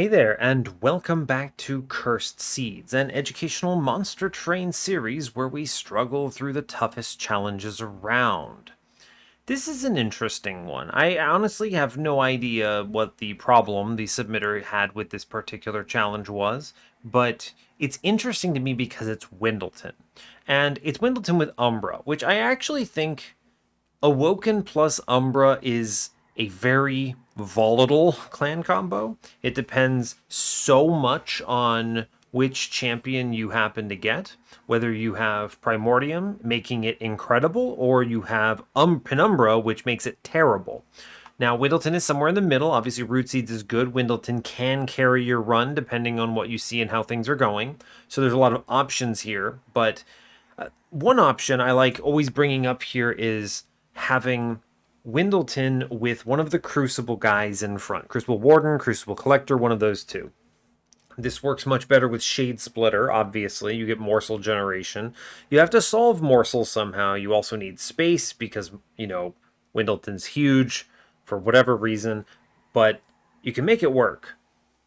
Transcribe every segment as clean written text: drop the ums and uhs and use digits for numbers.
Hey there, and welcome back to Cursed Seeds, an educational monster train series where we struggle through the toughest challenges around. This is an interesting one. I honestly have no idea what the problem the submitter had with this particular challenge was, but it's interesting to me because it's Windleton. And it's Windleton with Umbra, which I actually think Awoken plus Umbra is a very volatile clan combo. It depends so much on which champion you happen to get, whether you have Primordium, making it incredible, or you have Penumbra, which makes it terrible. Now, Windleton is somewhere in the middle. Obviously, Root Seeds is good. Windleton can carry your run depending on what you see and how things are going. So there's a lot of options here, but one option I like always bringing up here is having Windleton with one of the Crucible guys in front. Crucible Warden, Crucible Collector, one of those two. This works much better with Shade Splitter, obviously. You get morsel generation. You have to solve morsels somehow. You also need space because, Windleton's huge for whatever reason, but you can make it work.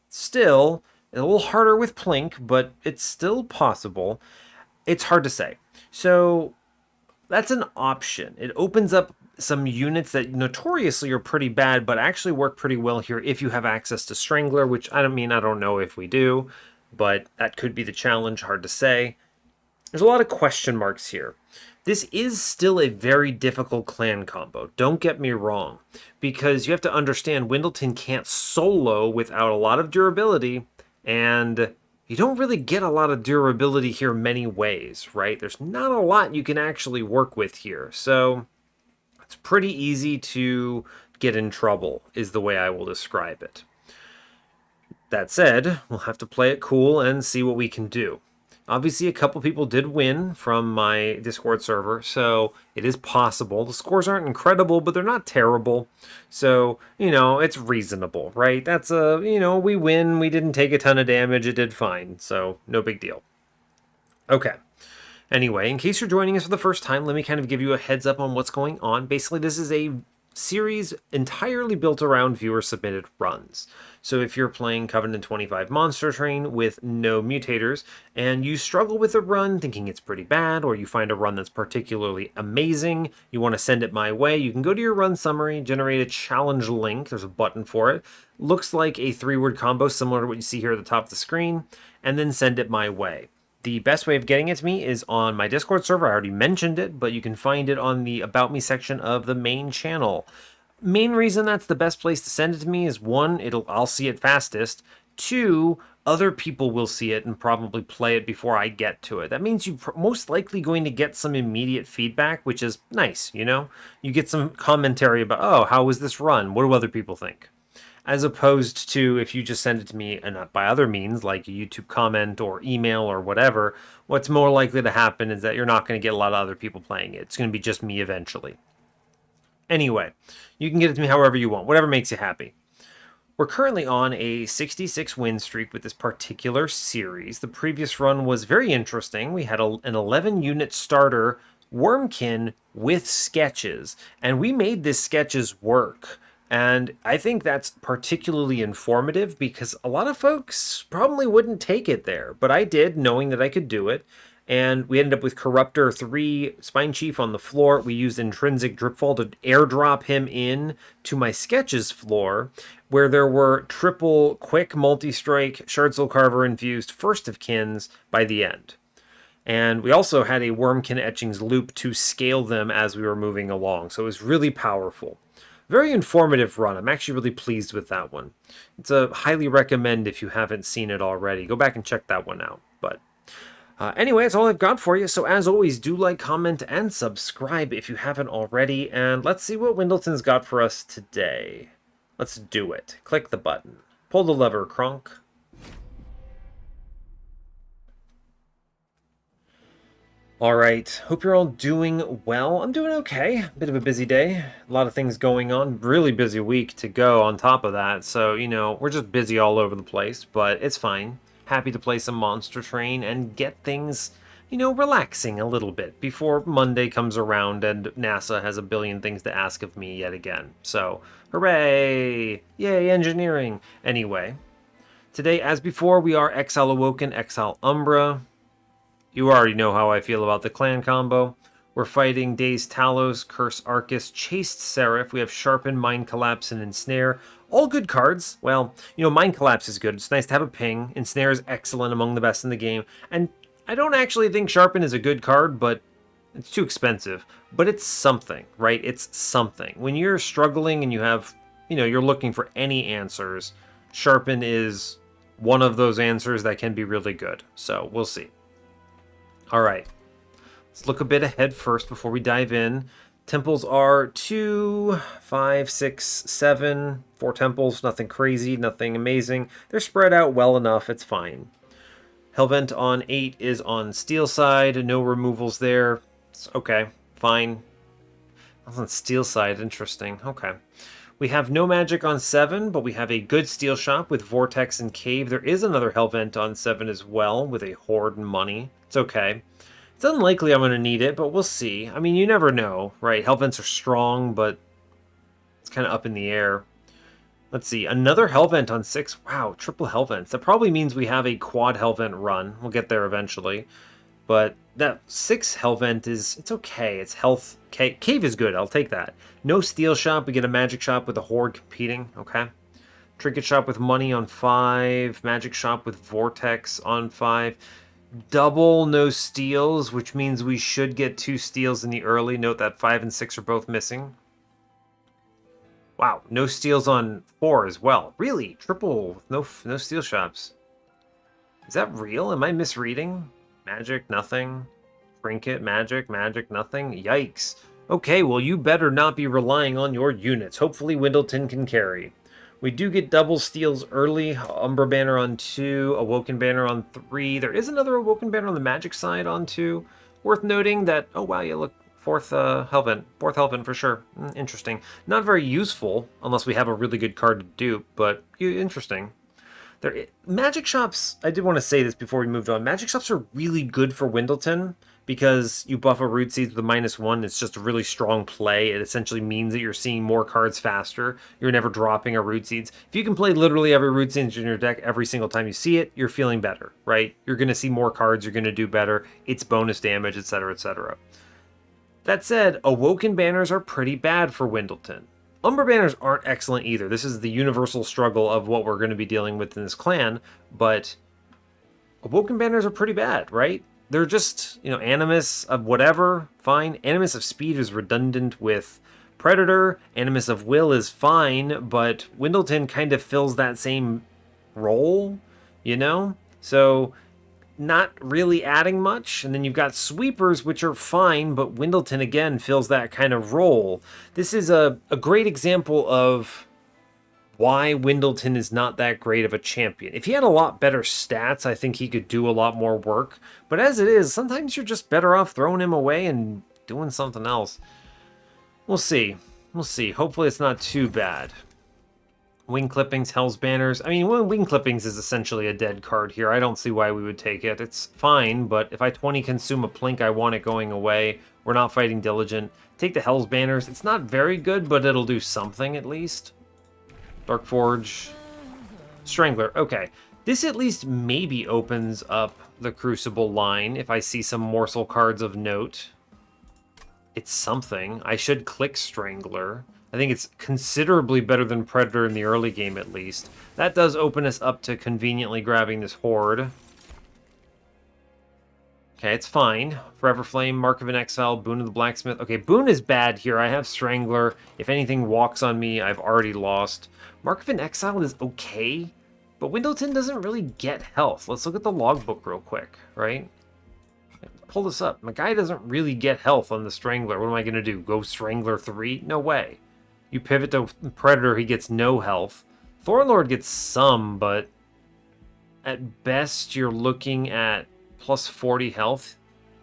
Still, a little harder with Plink, but it's still possible. It's hard to say. So that's an option. It opens up some units that notoriously are pretty bad, but actually work pretty well here if you have access to Strangler, which I don't know if we do, but that could be the challenge. Hard to say. There's a lot of question marks here. This is still a very difficult clan combo, don't get me wrong, because you have to understand Windleton can't solo without a lot of durability, and you don't really get a lot of durability here many ways, right? There's not a lot you can actually work with here, so it's pretty easy to get in trouble, is the way I will describe it. That said, we'll have to play it cool and see what we can do. Obviously, a couple people did win from my Discord server, so it is possible. The scores aren't incredible, but they're not terrible. So, it's reasonable, right? That's we win. We didn't take a ton of damage. It did fine, so no big deal. Okay. Anyway, in case you're joining us for the first time, let me kind of give you a heads up on what's going on. Basically, this is a series entirely built around viewer-submitted runs. So if you're playing Covenant 25 Monster Train with no mutators, and you struggle with a run thinking it's pretty bad, or you find a run that's particularly amazing, you want to send it my way, you can go to your run summary, generate a challenge link, there's a button for it, looks like a 3-word combo similar to what you see here at the top of the screen, and then send it my way. The best way of getting it to me is on my Discord server. I already mentioned it, but you can find it on the About Me section of the main channel. Main reason that's the best place to send it to me is one, I'll see it fastest. Two, other people will see it and probably play it before I get to it. That means you're most likely going to get some immediate feedback, which is nice, You get some commentary about, oh, how was this run? What do other people think? As opposed to if you just send it to me and not by other means like a YouTube comment or email or whatever, what's more likely to happen is that you're not going to get a lot of other people playing it. It's going to be just me eventually. Anyway, you can get it to me however you want, whatever makes you happy. We're currently on a 66 win streak with this particular series. The previous run was very interesting. We had an 11 unit starter Wormkin with sketches, and we made this sketches work. And I think that's particularly informative because a lot of folks probably wouldn't take it there, but I did, knowing that I could do it. And we ended up with Corruptor 3 Spine Chief on the floor. We used Intrinsic Dripfall to airdrop him in to my sketches floor, where there were triple quick multi-strike Shard Soul Carver infused First of Kins by the end. And we also had a Wormkin Etchings loop to scale them as we were moving along, so it was really powerful. Very informative run. I'm actually really pleased with that one. It's a highly recommend if you haven't seen it already. Go back and check that one out. But anyway, that's all I've got for you. So as always, do like, comment, and subscribe if you haven't already. And let's see what Windleton's got for us today. Let's do it. Click the button. Pull the lever, Kronk. All right, hope you're all doing well. I'm doing okay. Bit of a busy day. A lot of things going on. Really busy week to go on top of that. So, we're just busy all over the place, but it's fine. Happy to play some Monster Train and get things, relaxing a little bit before Monday comes around and NASA has a billion things to ask of me yet again. So, hooray! Yay, engineering! Anyway, Today, as before, we are Exile Awoken, Exile Umbra. You already know how I feel about the clan combo. We're fighting Dazed Talos, Curse Arcus, Chased Seraph. We have Sharpen, Mind Collapse, and Ensnare. All good cards. Well, Mind Collapse is good. It's nice to have a ping. Ensnare is excellent, among the best in the game. And I don't actually think Sharpen is a good card, but it's too expensive. But it's something, right? It's something. When you're struggling and you have, you're looking for any answers, Sharpen is one of those answers that can be really good. So we'll see. All right. Let's look a bit ahead first before we dive in. Temples are 2, 5, 6, 7. 4 temples, nothing crazy, nothing amazing. They're spread out well enough, it's fine. Hellvent on 8 is on steel side, no removals there. It's okay, fine. On steel side, interesting, okay. We have no magic on 7, but we have a good steel shop with Vortex and Cave. There is another Hellvent on 7 as well with a Horde and money. It's okay. It's unlikely I'm going to need it, but we'll see. I mean, you never know, right? Hellvents are strong, but it's kind of up in the air. Let's see. Another Hellvent on 6. Wow, triple Hellvents. That probably means we have a quad Hellvent run. We'll get there eventually. But that 6 Hellvent it's okay. It's health. Cave is good. I'll take that. No steel shop. We get a magic shop with a Horde competing. Okay. Trinket shop with money on 5. Magic shop with Vortex on 5. Double no steals, which means we should get 2 steals in the early. Note that 5 and 6 are both missing. Wow, no steals on 4 as well. Really? Triple, no steel shops. Is that real? Am I misreading? Magic, nothing. Trinket, magic, nothing. Yikes. Okay, well, you better not be relying on your units. Hopefully Windleton can carry. We do get double steals early. Umbra banner on 2, Awoken banner on 3. There is another Awoken banner on the magic side on 2. Worth noting that, oh wow, yeah, look, 4th Hellvent for sure. Interesting. Not very useful, unless we have a really good card to dupe, but interesting. Magic shops, I did want to say this before we moved on. Magic shops are really good for Windleton because you buff a Root Seeds with a -1. It's just a really strong play. It essentially means that you're seeing more cards faster. You're never dropping a Root Seeds. If you can play literally every Root Seeds in your deck every single time you see it, you're feeling better, right? You're going to see more cards. You're going to do better. It's bonus damage, etc., etc. That said, Awoken banners are pretty bad for Windleton. Umbra banners aren't excellent either. This is the universal struggle of what we're going to be dealing with in this clan, but Awoken banners are pretty bad, right? They're just, Animus of whatever, fine. Animus of Speed is redundant with Predator. Animus of Will is fine, but Windleton kind of fills that same role, So not really adding much. And then you've got Sweepers, which are fine, but Windleton, again, fills that kind of role. This is a great example of why Windleton is not that great of a champion. If he had a lot better stats, I think he could do a lot more work. But as it is, sometimes you're just better off throwing him away and doing something else. We'll see. We'll see. Hopefully it's not too bad. Wing Clippings, Hell's Banners. I mean, Wing Clippings is essentially a dead card here. I don't see why we would take it. It's fine, but if I 20 consume a Plink, I want it going away. We're not fighting Diligent. Take the Hell's Banners. It's not very good, but it'll do something at least. Dark Forge. Strangler. Okay. This at least maybe opens up the Crucible line if I see some morsel cards of note. It's something. I should click Strangler. I think it's considerably better than Predator in the early game, at least. That does open us up to conveniently grabbing this Horde. Okay, it's fine. Forever Flame, Mark of an Exile, Boon of the Blacksmith. Okay, Boon is bad here. I have Strangler. If anything walks on me, I've already lost. Mark of an Exile is okay, but Windleton doesn't really get health. Let's look at the logbook real quick, right? Pull this up. My guy doesn't really get health on the Strangler. What am I going to do? Go Strangler 3? No way. You pivot to Predator, he gets no health. Thornlord gets some, but at best you're looking at plus 40 health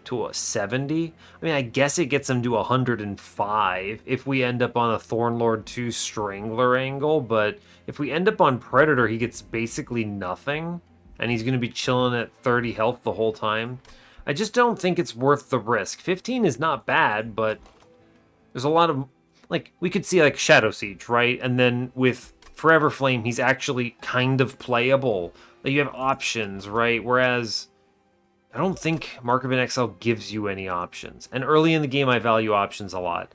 to a 70. I mean, I guess it gets him to 105 if we end up on a Thornlord 2 Strangler angle, but if we end up on Predator, he gets basically nothing, and he's going to be chilling at 30 health the whole time. I just don't think it's worth the risk. 15 is not bad, but there's a lot of... Like, we could see, like, Shadow Siege, right? And then with Forever Flame, he's actually kind of playable. Like, you have options, right? Whereas I don't think Mark of an Exile gives you any options. And early in the game, I value options a lot.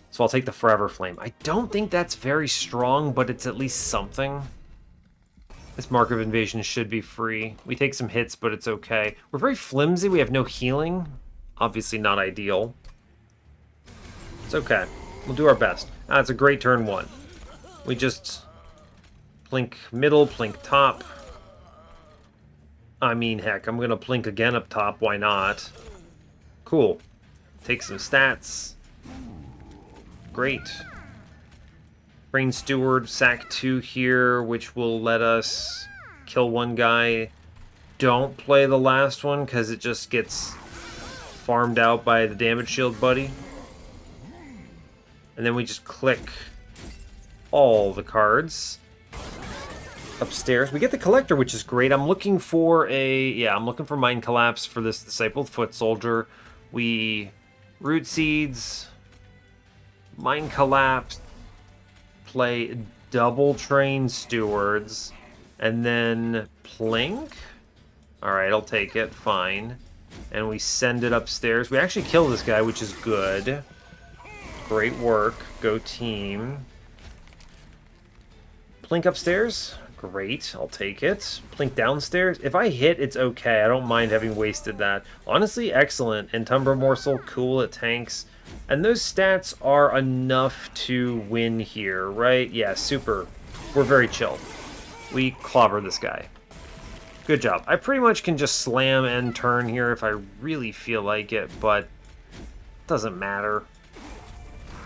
So I'll take the Forever Flame. I don't think that's very strong, but it's at least something. This Mark of Invasion should be free. We take some hits, but it's okay. We're very flimsy. We have no healing. Obviously not ideal. It's okay. We'll do our best. It's a great turn 1. We just plink middle, plink top. I mean, heck, I'm going to plink again up top. Why not? Cool. Take some stats. Great. Brain Steward, sack 2 here, which will let us kill one guy. Don't play the last one, because it just gets farmed out by the damage shield buddy. And then we just click all the cards upstairs. We get the collector, which is great. I'm looking for I'm looking for Mind Collapse for this Discipled Foot Soldier. We root seeds, Mind Collapse, play double train Stewards, and then plink. Alright, I'll take it, fine. And we send it upstairs. We actually kill this guy, which is good. Great work. Go team. Plink upstairs. Great. I'll take it. Plink downstairs. If I hit, it's okay. I don't mind having wasted that. Honestly, excellent. And Tumbler Morsel, cool. It tanks. And those stats are enough to win here, right? Yeah, super. We're very chill. We clobber this guy. Good job. I pretty much can just slam end turn here if I really feel like it, but it doesn't matter.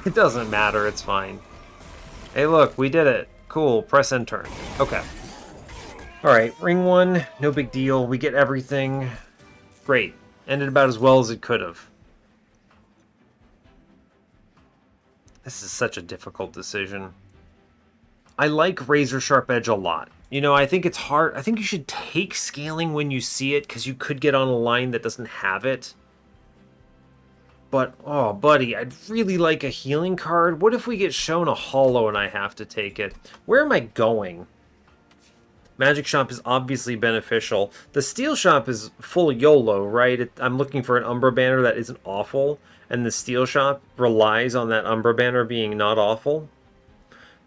It doesn't matter, it's fine. Hey look, we did it. Cool, press end turn. Okay. Alright, ring 1, no big deal. We get everything. Great. Ended about as well as it could have. This is such a difficult decision. I like Razor Sharp Edge a lot. You know, I think it's hard. I think you should take scaling when you see it, because you could get on a line that doesn't have it. But, oh, buddy, I'd really like a healing card. What if we get shown a holo and I have to take it? Where am I going? Magic Shop is obviously beneficial. The Steel Shop is full YOLO, right? I'm looking for an Umbra banner that isn't awful, and the Steel Shop relies on that Umbra banner being not awful.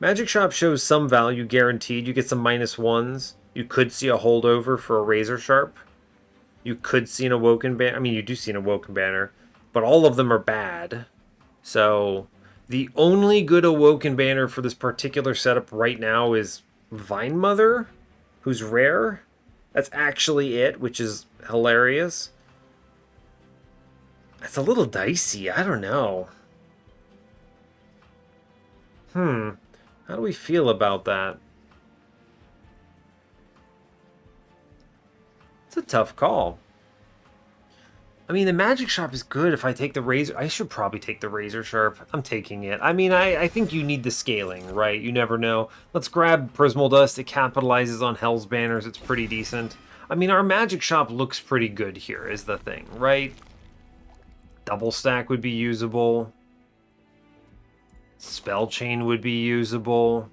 Magic Shop shows some value guaranteed. You get some -1s. You could see a holdover for a Razor Sharp. You could see an Awoken banner. I mean, you do see an Awoken banner, but all of them are bad. So the only good Awoken banner for this particular setup right now is Vine Mother, who's rare. That's actually it, which is hilarious. It's a little dicey. I don't know. How do we feel about that? It's a tough call. I mean, the Magic Shop is good if I take the Razor. I should probably take the Razor Sharp. I'm taking it. I mean, I think you need the scaling, right? You never know. Let's grab Prismal Dust. It capitalizes on Hell's Banners. It's pretty decent. I mean, our Magic Shop looks pretty good here, is the thing, right? Double Stack would be usable. Spell Chain would be usable.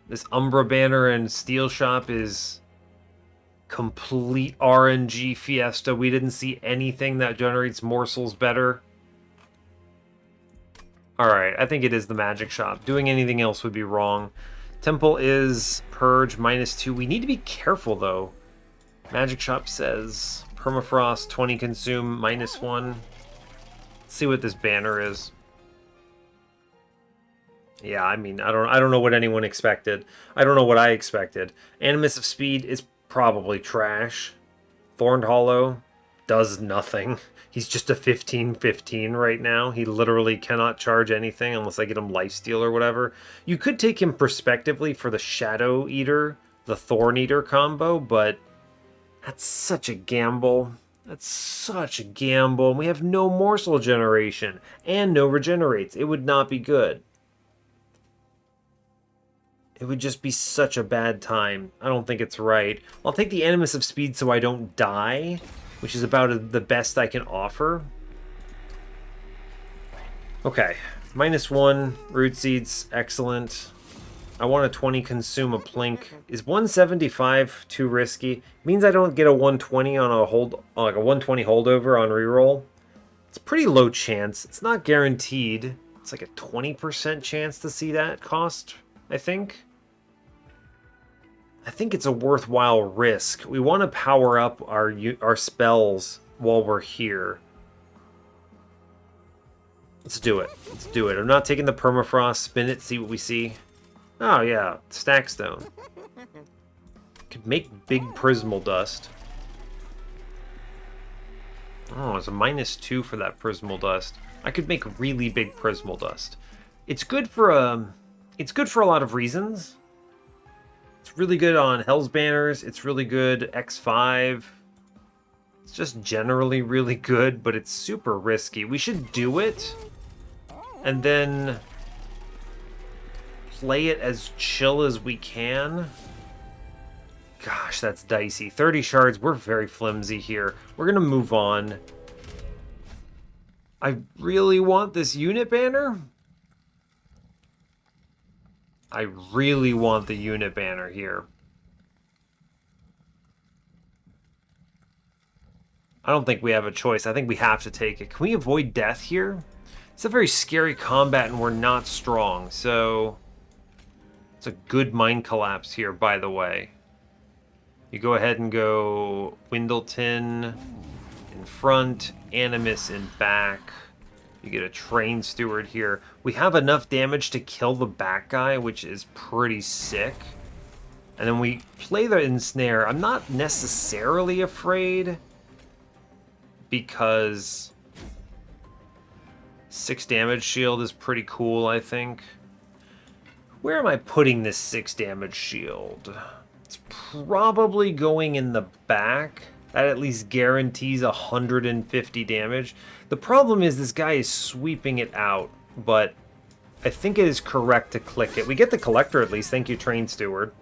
This Umbra banner and Steel Shop is complete RNG fiesta. We didn't see anything that generates morsels better. Alright, I think it is the Magic Shop. Doing anything else would be wrong. Temple is Purge -2. We need to be careful though. Magic Shop says Permafrost, 20 consume, -1. Let's see what this banner is. Yeah, I mean, I don't know what anyone expected. I don't know what I expected. Animus of Speed is probably trash. Thorned Hollow does nothing. He's just a 15/15 right now. He literally cannot charge anything unless I get him Lifesteal or whatever. You could take him prospectively for the Shadow Eater, the Thorn Eater combo, but that's such a gamble. That's such a gamble. We have no morsel generation and no regenerates. It would not be good. It would just be such a bad time. I don't think it's right. I'll take the Animus of Speed so I don't die, which is about the best I can offer. Okay. -1, root seeds, excellent. I want a 20 consume a plink. Is 175 too risky? Means I don't get a 120 on a hold, like a 120 holdover on reroll. It's pretty low chance. It's not guaranteed. It's like a 20% chance to see that cost, I think. I think it's a worthwhile risk. We want to power up our spells while we're here. Let's do it. Let's do it. I'm not taking the permafrost. Spin it, see what we see. Oh yeah, stack stone. Could make big prismal dust. Oh, it's a -2 for that prismal dust. I could make really big prismal dust. It's good for a lot of reasons. It's really good on Hell's Banners. It's really good X5. It's just generally really good, but it's super risky. We should do it and then play it as chill as we can. Gosh, that's dicey. 30 shards, we're very flimsy here. We're gonna move on. I really want this unit banner. I really want the unit banner here. I don't think we have a choice. I think we have to take it. Can we avoid death here? It's a very scary combat and we're not strong, so it's a good mind collapse here, by the way. You go ahead and go Windleton in front, Animus in back. You get a train steward here. We have enough damage to kill the back guy, which is pretty sick. And then we play the ensnare. I'm not necessarily afraid because 6 damage shield is pretty cool, I think. Where am I putting this 6 damage shield? It's probably going in the back. That at least guarantees 150 damage. The problem is this guy is sweeping it out, but I think it is correct to click it. We get the collector at least. Thank you, Train Steward.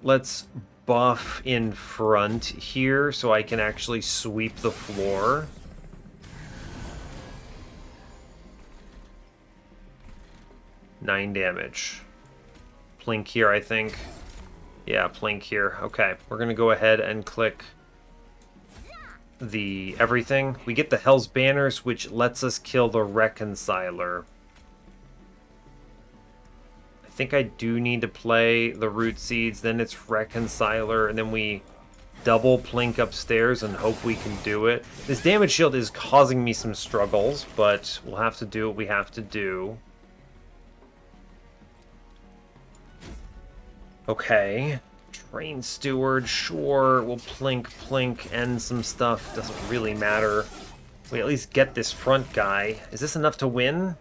Let's buff in front here so I can actually sweep the floor. Nine damage. Plink here, I think. Yeah, Plink here. Okay, we're gonna go ahead and click the everything. We get the Hell's Banners, which lets us kill the Reconciler. I think I do need to play the Root Seeds, then it's Reconciler, and then we double Plink upstairs and hope we can do it. This damage shield is causing me some struggles, but we'll have to do what we have to do. Okay. Train Steward, sure, we'll plink, end some stuff. Doesn't really matter. We at least get this front guy. Is this enough to win?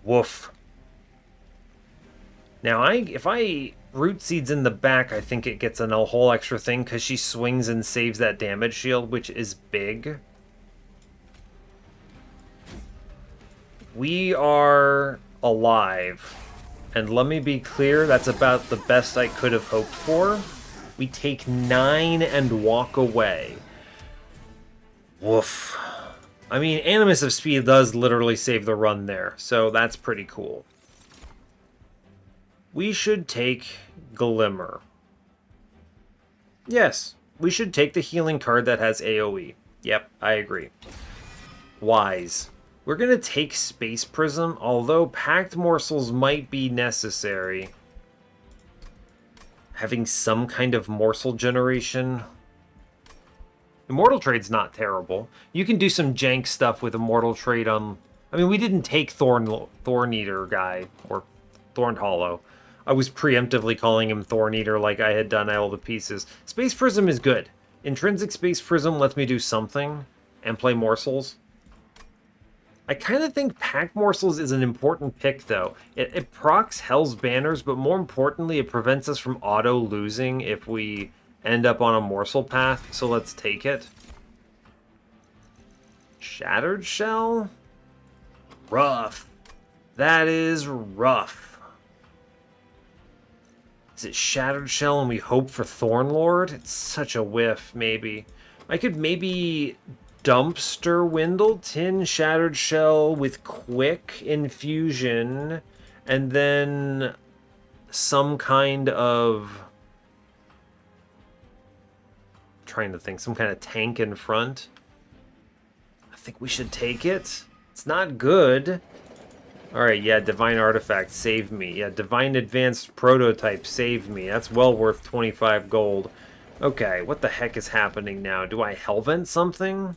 Woof. Now, if I Root Seeds in the back, I think it gets a whole extra thing because she swings and saves that damage shield, which is big. We are alive. And let me be clear, that's about the best I could have hoped for. We take 9 and walk away. Woof. I mean, Animus of Speed does literally save the run there, so that's pretty cool. We should take Glimmer. Yes, we should take the healing card that has AoE. Yep, I agree. Wise. We're going to take Space Prism, although Packed Morsels might be necessary. Having some kind of morsel generation. Immortal Trade's not terrible. You can do some jank stuff with Immortal Trade on... I mean, we didn't take Thorn Eater guy, or Thorn Hollow. I was preemptively calling him Thorn Eater like I had done all the pieces. Space Prism is good. Intrinsic Space Prism lets me do something and play Morsels. I kind of think Pack Morsels is an important pick, though. It procs Hell's Banners, but more importantly, it prevents us from auto-losing if we end up on a Morsel path, so let's take it. Shattered Shell? Rough. That is rough. Is it Shattered Shell and we hope for Thornlord? It's such a whiff, maybe. I could maybe Dumpster Windle, Tin, Shattered Shell with Quick Infusion, and then some kind of... trying to think, some kind of tank in front. I think we should take it. It's not good. Alright, yeah, Divine Artifact, save me. Yeah, Divine Advanced Prototype, save me. That's well worth 25 gold. Okay, what the heck is happening now? Do I Hellvent something?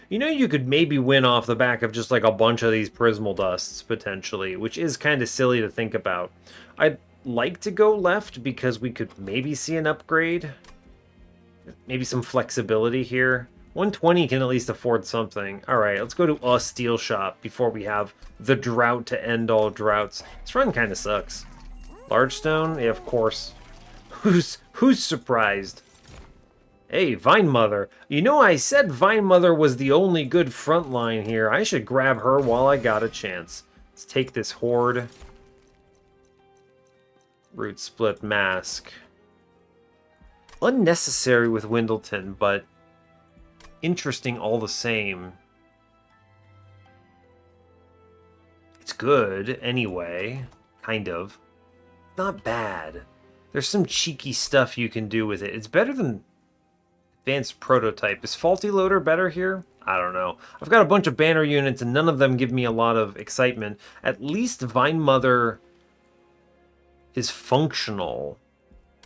You know, you could maybe win off the back of just like a bunch of these Prismal Dusts, potentially, which is kind of silly to think about. I'd like to go left because we could maybe see an upgrade. Maybe some flexibility here. 120 can at least afford something. Alright, let's go to a steel shop before we have the drought to end all droughts. This run kind of sucks. Large stone? Yeah, of course. Who's surprised? Hey, Vine Mother. You know, I said Vine Mother was the only good front line here. I should grab her while I got a chance. Let's take this Horde. Root Split Mask. Unnecessary with Windleton, but interesting all the same. It's good, anyway. Kind of. Not bad. There's some cheeky stuff you can do with it. It's better than Advanced Prototype. Is Faulty Loader better here? I don't know. I've got a bunch of banner units, and none of them give me a lot of excitement. At least Vine Mother is functional,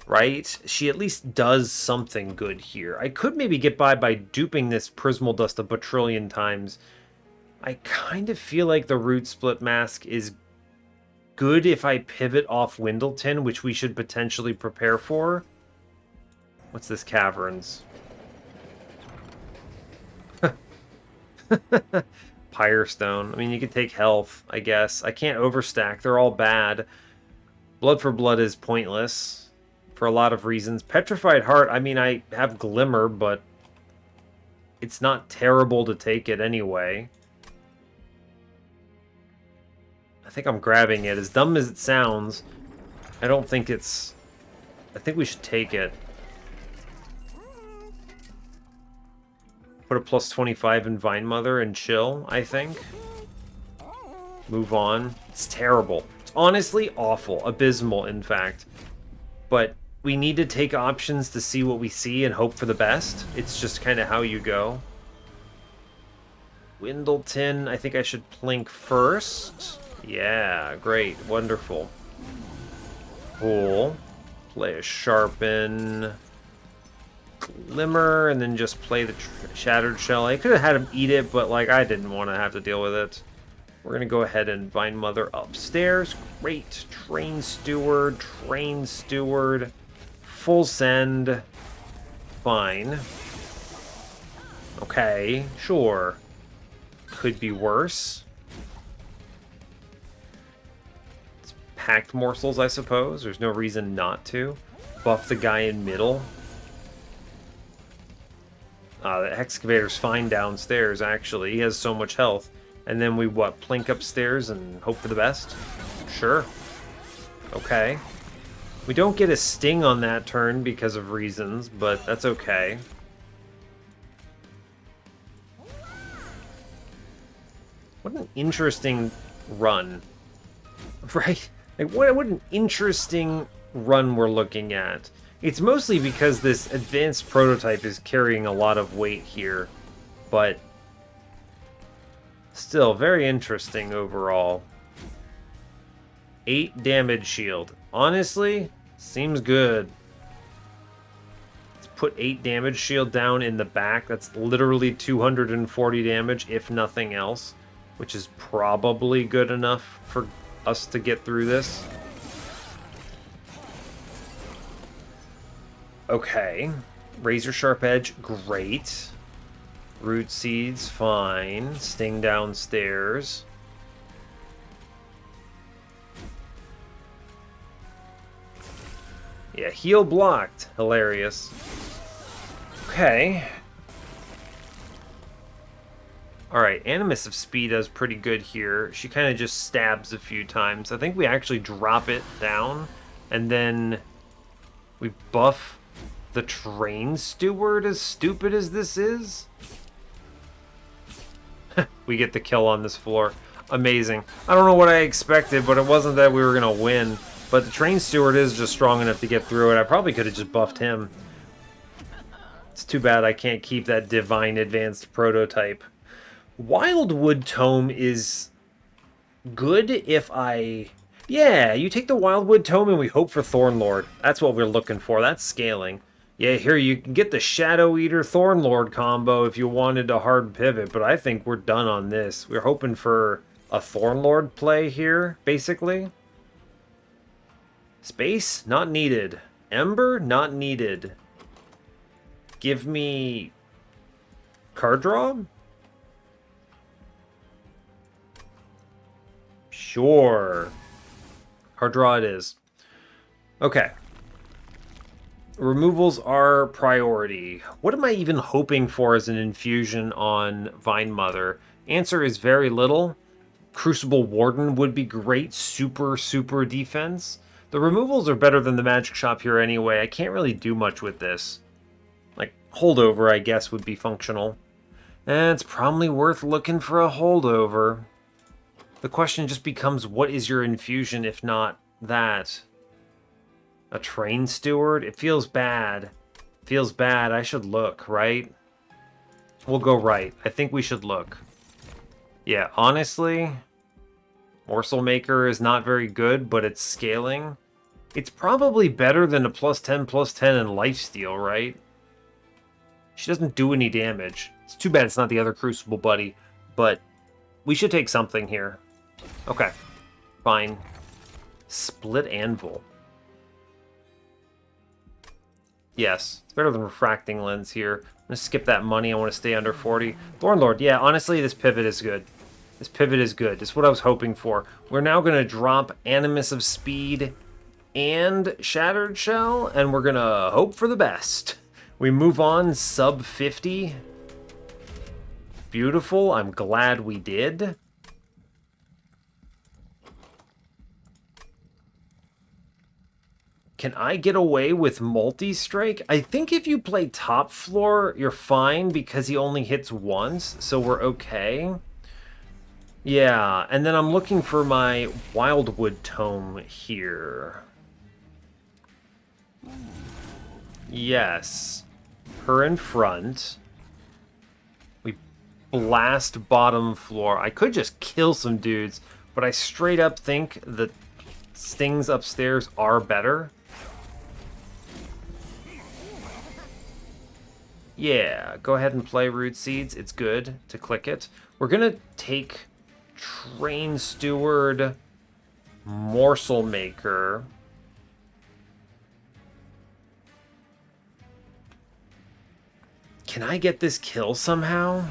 right? She at least does something good here. I could maybe get by duping this Prismal Dust a bajillion times. I kind of feel like the Root Split Mask is good if I pivot off Windleton, which we should potentially prepare for. What's this? Caverns. Pyrestone. I mean, you could take health, I guess. I can't overstack. They're all bad. Blood for Blood is pointless for a lot of reasons. Petrified Heart, I mean, I have Glimmer, but it's not terrible to take it anyway. I think I'm grabbing it. As dumb as it sounds, I don't think it's... I think we should take it. Put a plus 25 in Vine Mother and chill, I think. Move on. It's terrible. It's honestly awful. Abysmal, in fact. But we need to take options to see what we see and hope for the best. It's just kind of how you go. Windleton, I think I should plink first. Yeah, great. Wonderful. Cool. Play a Sharpen... Glimmer, and then just play the Shattered Shell. I could have had him eat it, but like I didn't want to have to deal with it. We're going to go ahead and Vine Mother upstairs. Great. Train Steward, full send. Fine. Okay, sure. Could be worse. It's packed morsels, I suppose. There's no reason not to. Buff the guy in middle. The Excavator's fine downstairs, actually. He has so much health. And then we, what, plink upstairs and hope for the best? Sure. Okay. We don't get a sting on that turn because of reasons, but that's okay. What an interesting run. Right? Like, what an interesting run we're looking at. It's mostly because this Advanced Prototype is carrying a lot of weight here, but still very interesting overall. 8 damage shield. Honestly, seems good. Let's put 8 damage shield down in the back. That's literally 240 damage, if nothing else, which is probably good enough for us to get through this. Okay. Razor Sharp Edge, great. Root Seeds, fine. Sting downstairs. Yeah, heal blocked. Hilarious. Okay. Alright, Animus of Speed does pretty good here. She kind of just stabs a few times. I think we actually drop it down, and then we buff the Train Steward, as stupid as this is? We get the kill on this floor. Amazing. I don't know what I expected, but it wasn't that we were going to win. But the Train Steward is just strong enough to get through it. I probably could have just buffed him. It's too bad I can't keep that Divine Advanced Prototype. Wildwood Tome is good if I... Yeah, you take the Wildwood Tome and we hope for Thornlord. That's what we're looking for. That's scaling. Yeah, here you can get the Shadow Eater Thornlord combo if you wanted a hard pivot, but I think we're done on this. We're hoping for a Thornlord play here, basically. Space? Not needed. Ember? Not needed. Give me... card draw? Sure. Card draw it is. Okay. Removals are priority. What am I even hoping for as an infusion on Vine Mother? Answer is very little. Crucible Warden would be great. Super, super defense. The removals are better than the magic shop here anyway. I can't really do much with this. Like, holdover, I guess, would be functional. And it's probably worth looking for a holdover. The question just becomes, what is your infusion if not that? A Train Steward? It feels bad. Feels bad. I should look, right? We'll go right. I think we should look. Yeah, honestly, Morsel Maker is not very good, but it's scaling. It's probably better than a +10/+10 in Lifesteal, right? She doesn't do any damage. It's too bad it's not the other Crucible buddy, but we should take something here. Okay, fine. Split Anvil. Yes, it's better than Refracting Lens here. I'm going to skip that money. I want to stay under 40. Thornlord, yeah, honestly, this pivot is good. This pivot is good. It's what I was hoping for. We're now going to drop Animus of Speed and Shattered Shell, and we're going to hope for the best. We move on, sub 50. Beautiful. I'm glad we did. Can I get away with multi-strike? I think if you play top floor, you're fine because he only hits once, so we're okay. Yeah, and then I'm looking for my Wildwood Tome here. Yes. Her in front. We blast bottom floor. I could just kill some dudes, but I straight up think that stings upstairs are better. Yeah, go ahead and play Root Seeds. It's good to click it. We're going to take Train Steward, Morsel Maker. Can I get this kill somehow?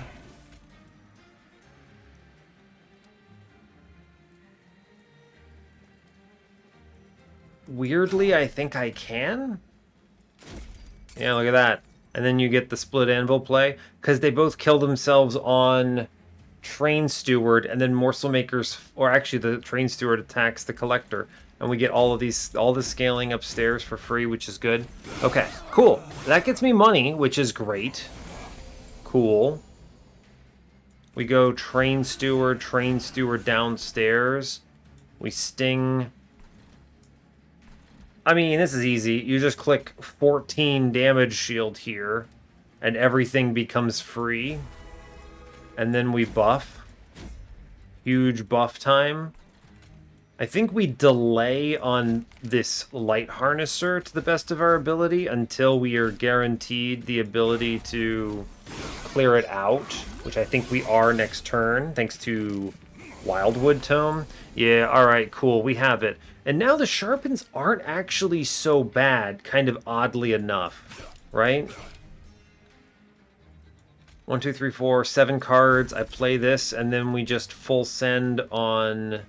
Weirdly, I think I can. Yeah, look at that. And then you get the Split Anvil play, because they both kill themselves on Train Steward, and then Morsel Makers, or actually the Train Steward attacks the Collector, and we get all the scaling upstairs for free, which is good. Okay, cool. That gets me money, which is great. Cool. We go Train Steward downstairs. We sting. I mean, this is easy. You just click 14 damage shield here, and everything becomes free. And then we buff. Huge buff time. I think we delay on this Light Harnesser to the best of our ability until we are guaranteed the ability to clear it out, which I think we are next turn, thanks to Wildwood Tome. Yeah, alright, cool, we have it. And now the Sharpens aren't actually so bad, kind of oddly enough, right? 1, 2, 3, 4, 7 cards. I play this, and then we just full send on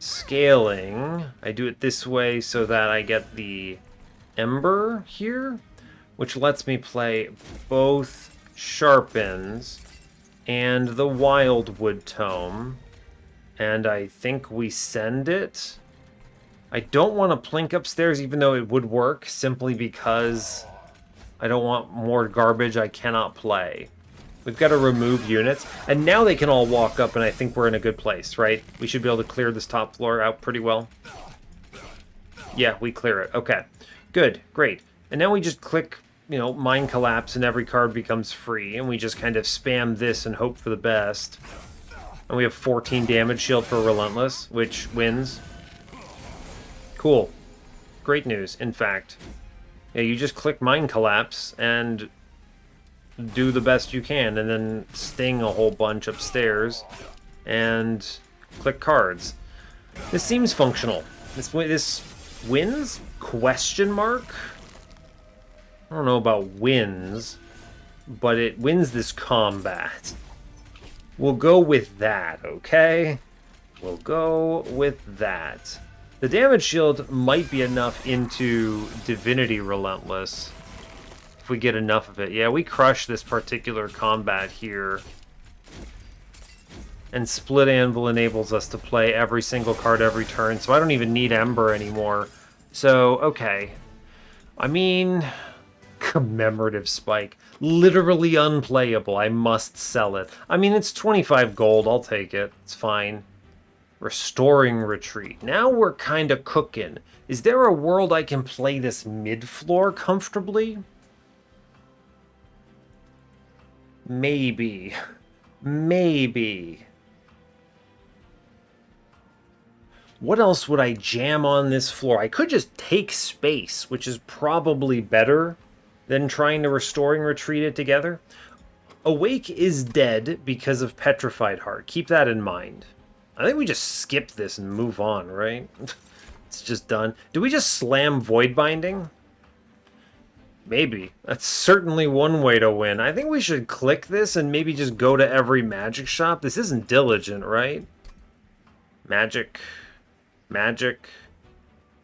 scaling. I do it this way so that I get the Ember here, which lets me play both Sharpens and the Wildwood Tome. And I think we send it. I don't want to plink upstairs, even though it would work, simply because I don't want more garbage I cannot play. We've got to remove units, and now they can all walk up, and I think we're in a good place, right? We should be able to clear this top floor out pretty well. Yeah, we clear it. Okay. Good. Great. And now we just click, you know, Mind Collapse, and every card becomes free, and we just kind of spam this and hope for the best. And we have 14 damage shield for Relentless, which wins. Cool. Great news, in fact. Yeah, you just click Mind Collapse and do the best you can, and then sting a whole bunch upstairs and click cards. This seems functional. This wins? Question mark? I don't know about wins, but it wins this combat. We'll go with that, okay? We'll go with that. The damage shield might be enough into Divinity Relentless if we get enough of it. Yeah, we crush this particular combat here. And Split Anvil enables us to play every single card every turn, so I don't even need Ember anymore. So, okay. I mean, Commemorative Spike. Literally unplayable. I must sell it. I mean, it's 25 gold. I'll take it. It's fine. Restoring Retreat. Now we're kind of cooking. Is there a world I can play this mid-floor comfortably? Maybe. Maybe. What else would I jam on this floor? I could just take space, which is probably better than trying to Restoring Retreat it together. Awake is dead because of Petrified Heart. Keep that in mind. I think we just skip this and move on, right? It's just done. Do we just slam Void Binding? Maybe. That's certainly one way to win. I think we should click this and maybe just go to every magic shop. This isn't Diligent, right? Magic. Magic.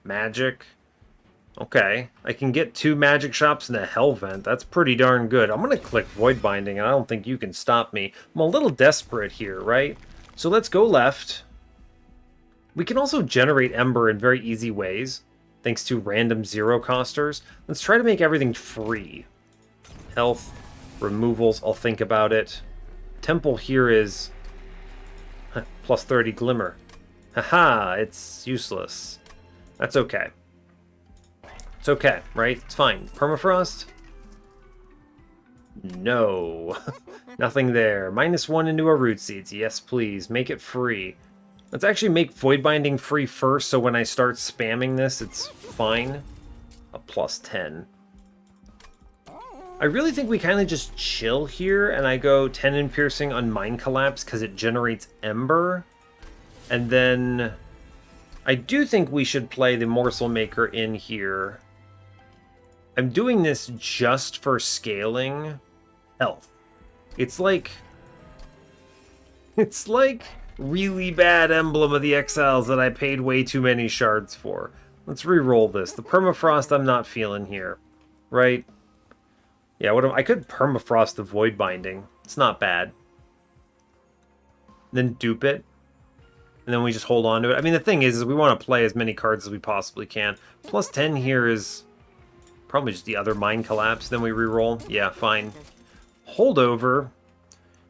Magic. Okay. I can get 2 magic shops and a Hell Vent. That's pretty darn good. I'm going to click Void Binding, and I don't think you can stop me. I'm a little desperate here, right? So let's go left. We can also generate Ember in very easy ways, thanks to random zero-costers. Let's try to make everything free. Health, removals, I'll think about it. Temple here is plus 30 Glimmer. Haha, it's useless. That's okay. It's okay, right? It's fine. Permafrost? No. Nothing there. -1 into our root seeds. Yes, please. Make it free. Let's actually make Void Binding free first, so when I start spamming this, it's fine. A plus 10. I really think we kind of just chill here, and I go 10 in Piercing on Mind Collapse because it generates Ember. And then I do think we should play the Morsel Maker in here. I'm doing this just for scaling health. It's like really bad Emblem of the Exiles that I paid way too many shards for. Let's re-roll this. The Permafrost I'm not feeling here, right? Yeah, I could Permafrost the Void Binding. It's not bad. Then dupe it. And then we just hold on to it. I mean, the thing is we want to play as many cards as we possibly can. Plus 10 here is probably just the other Mind Collapse. Then we re-roll. Yeah, fine. Hold over.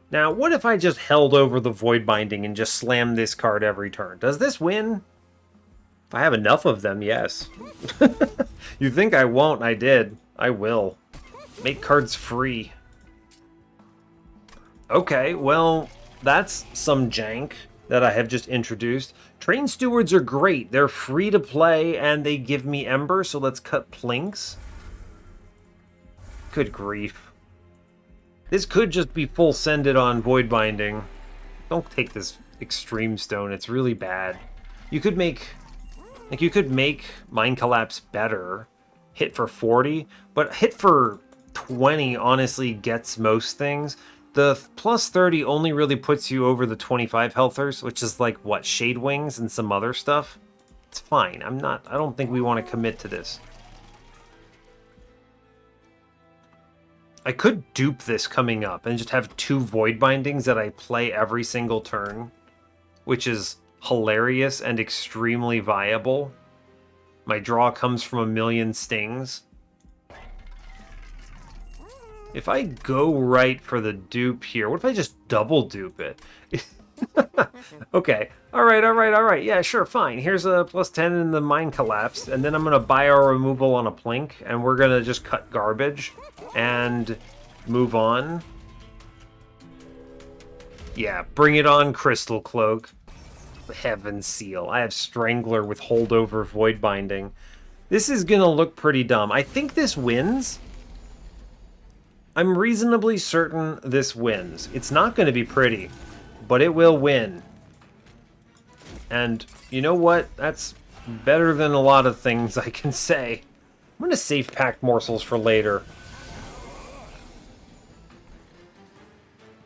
Now, what if I just held over the Void Binding and just slammed this card every turn? Does this win? If I have enough of them, yes. You think I won't? I did. I will. Make cards free. Okay, well, that's some jank that I have just introduced. Train Stewards are great. They're free to play, and they give me Ember, so let's cut Plinks. Good grief. This could just be full sended on Void Binding. Don't take this Extreme Stone. It's really bad. You could make Mind Collapse better. Hit for 40, but hit for 20 honestly gets most things. The plus 30 only really puts you over the 25 healthers, which is like, what, Shade Wings and some other stuff? It's fine. I don't think we want to commit to this. I could dupe this coming up and just have 2 Void Bindings that I play every single turn, which is hilarious and extremely viable. My draw comes from a million stings. If I go right for the dupe here, what if I just double dupe it? Okay. All right. Yeah, sure, fine. Here's a +10 in the Mind Collapse, and then I'm going to bio removal on a Plink, and we're going to just cut garbage and move on. Yeah, bring it on, Crystal Cloak. Heaven Seal. I have Strangler with Holdover Void Binding. This is going to look pretty dumb. I think this wins. I'm reasonably certain this wins. It's not going to be pretty, but it will win. And you know what? That's better than a lot of things I can say. I'm going to save pack morsels for later.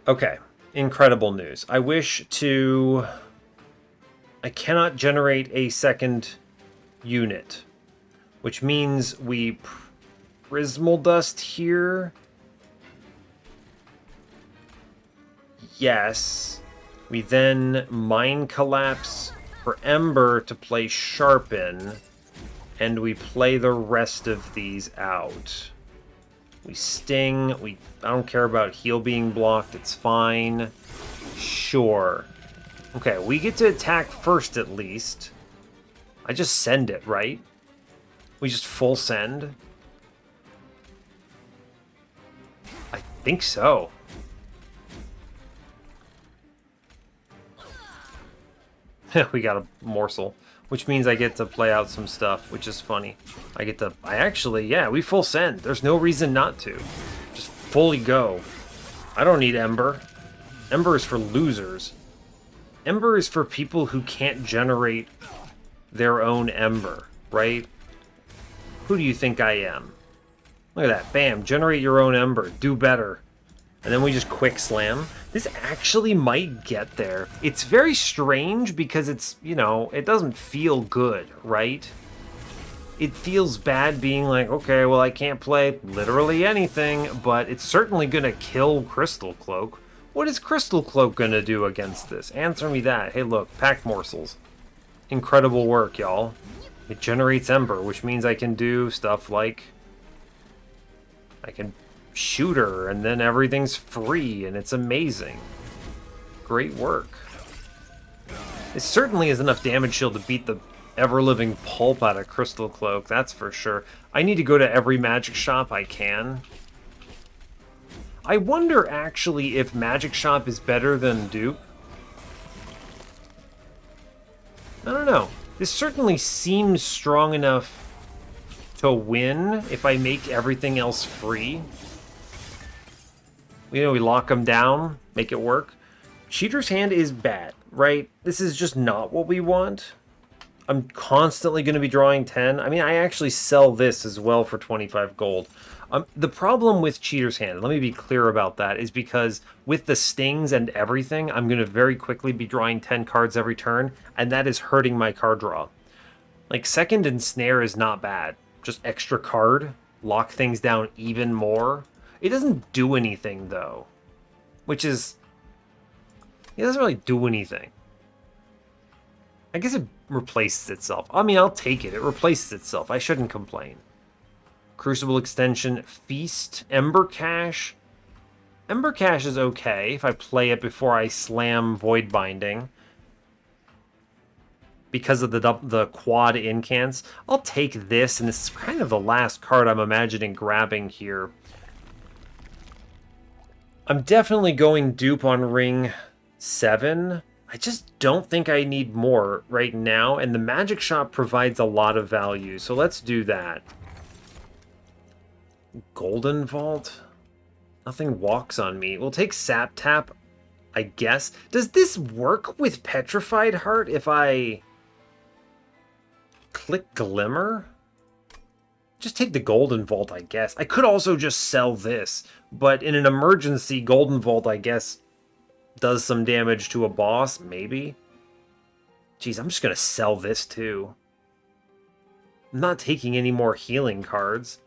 Okay, incredible news. I cannot generate a second unit, which means we Prismal Dust here. Yes. We then Mind Collapse for Ember to play Sharpen, and we play the rest of these out. We Sting. I don't care about heal being blocked. It's fine. Sure. Okay, we get to attack first at least. I just send it, right? We just full send? I think so. We got a morsel, which means I get to play out some stuff, which is funny. Yeah, we full send. There's no reason not to. Just fully go. I don't need Ember. Ember is for losers. Ember is for people who can't generate their own Ember, right? Who do you think I am? Look at that. Bam. Generate your own Ember. Do better. And then we just quick slam. This actually might get there. It's very strange because it's, it doesn't feel good, right? It feels bad being like, okay, well, I can't play literally anything, but it's certainly going to kill Crystal Cloak. What is Crystal Cloak going to do against this? Answer me that. Hey, look, pack morsels. Incredible work, y'all. It generates Ember, which means I can do stuff like I can shoot her, and then everything's free, and it's amazing. Great work. It certainly is enough damage shield to beat the ever-living pulp out of Crystal Cloak, that's for sure. I need to go to every magic shop I can. I wonder, actually, if magic shop is better than dupe. I don't know. This certainly seems strong enough to win if I make everything else free. We lock them down, make it work. Cheater's Hand is bad, right? This is just not what we want. I'm constantly going to be drawing 10. I mean, I actually sell this as well for 25 gold. The problem with Cheater's Hand, let me be clear about that, is because with the stings and everything, I'm going to very quickly be drawing 10 cards every turn, and that is hurting my card draw. Like, Second Ensnare is not bad. Just extra card, lock things down even more. It doesn't do anything, though, which is... It doesn't really do anything. I guess it replaces itself. I mean, I'll take it. It replaces itself. I shouldn't complain. Crucible Extension, Feast, Ember Cache. Ember Cache is okay if I play it before I slam Void Binding. Because of the quad incants. I'll take this, and this is kind of the last card I'm imagining grabbing here. I'm definitely going dupe on ring 7. I just don't think I need more right now, and the magic shop provides a lot of value, so let's do that. Golden Vault? Nothing walks on me. We'll take Sap Tap, I guess. Does this work with Petrified Heart if I click Glimmer? Just take the Golden Vault, I guess. I could also just sell this, but in an emergency, Golden Vault, I guess, does some damage to a boss, maybe? Jeez, I'm just going to sell this, too. I'm not taking any more healing cards.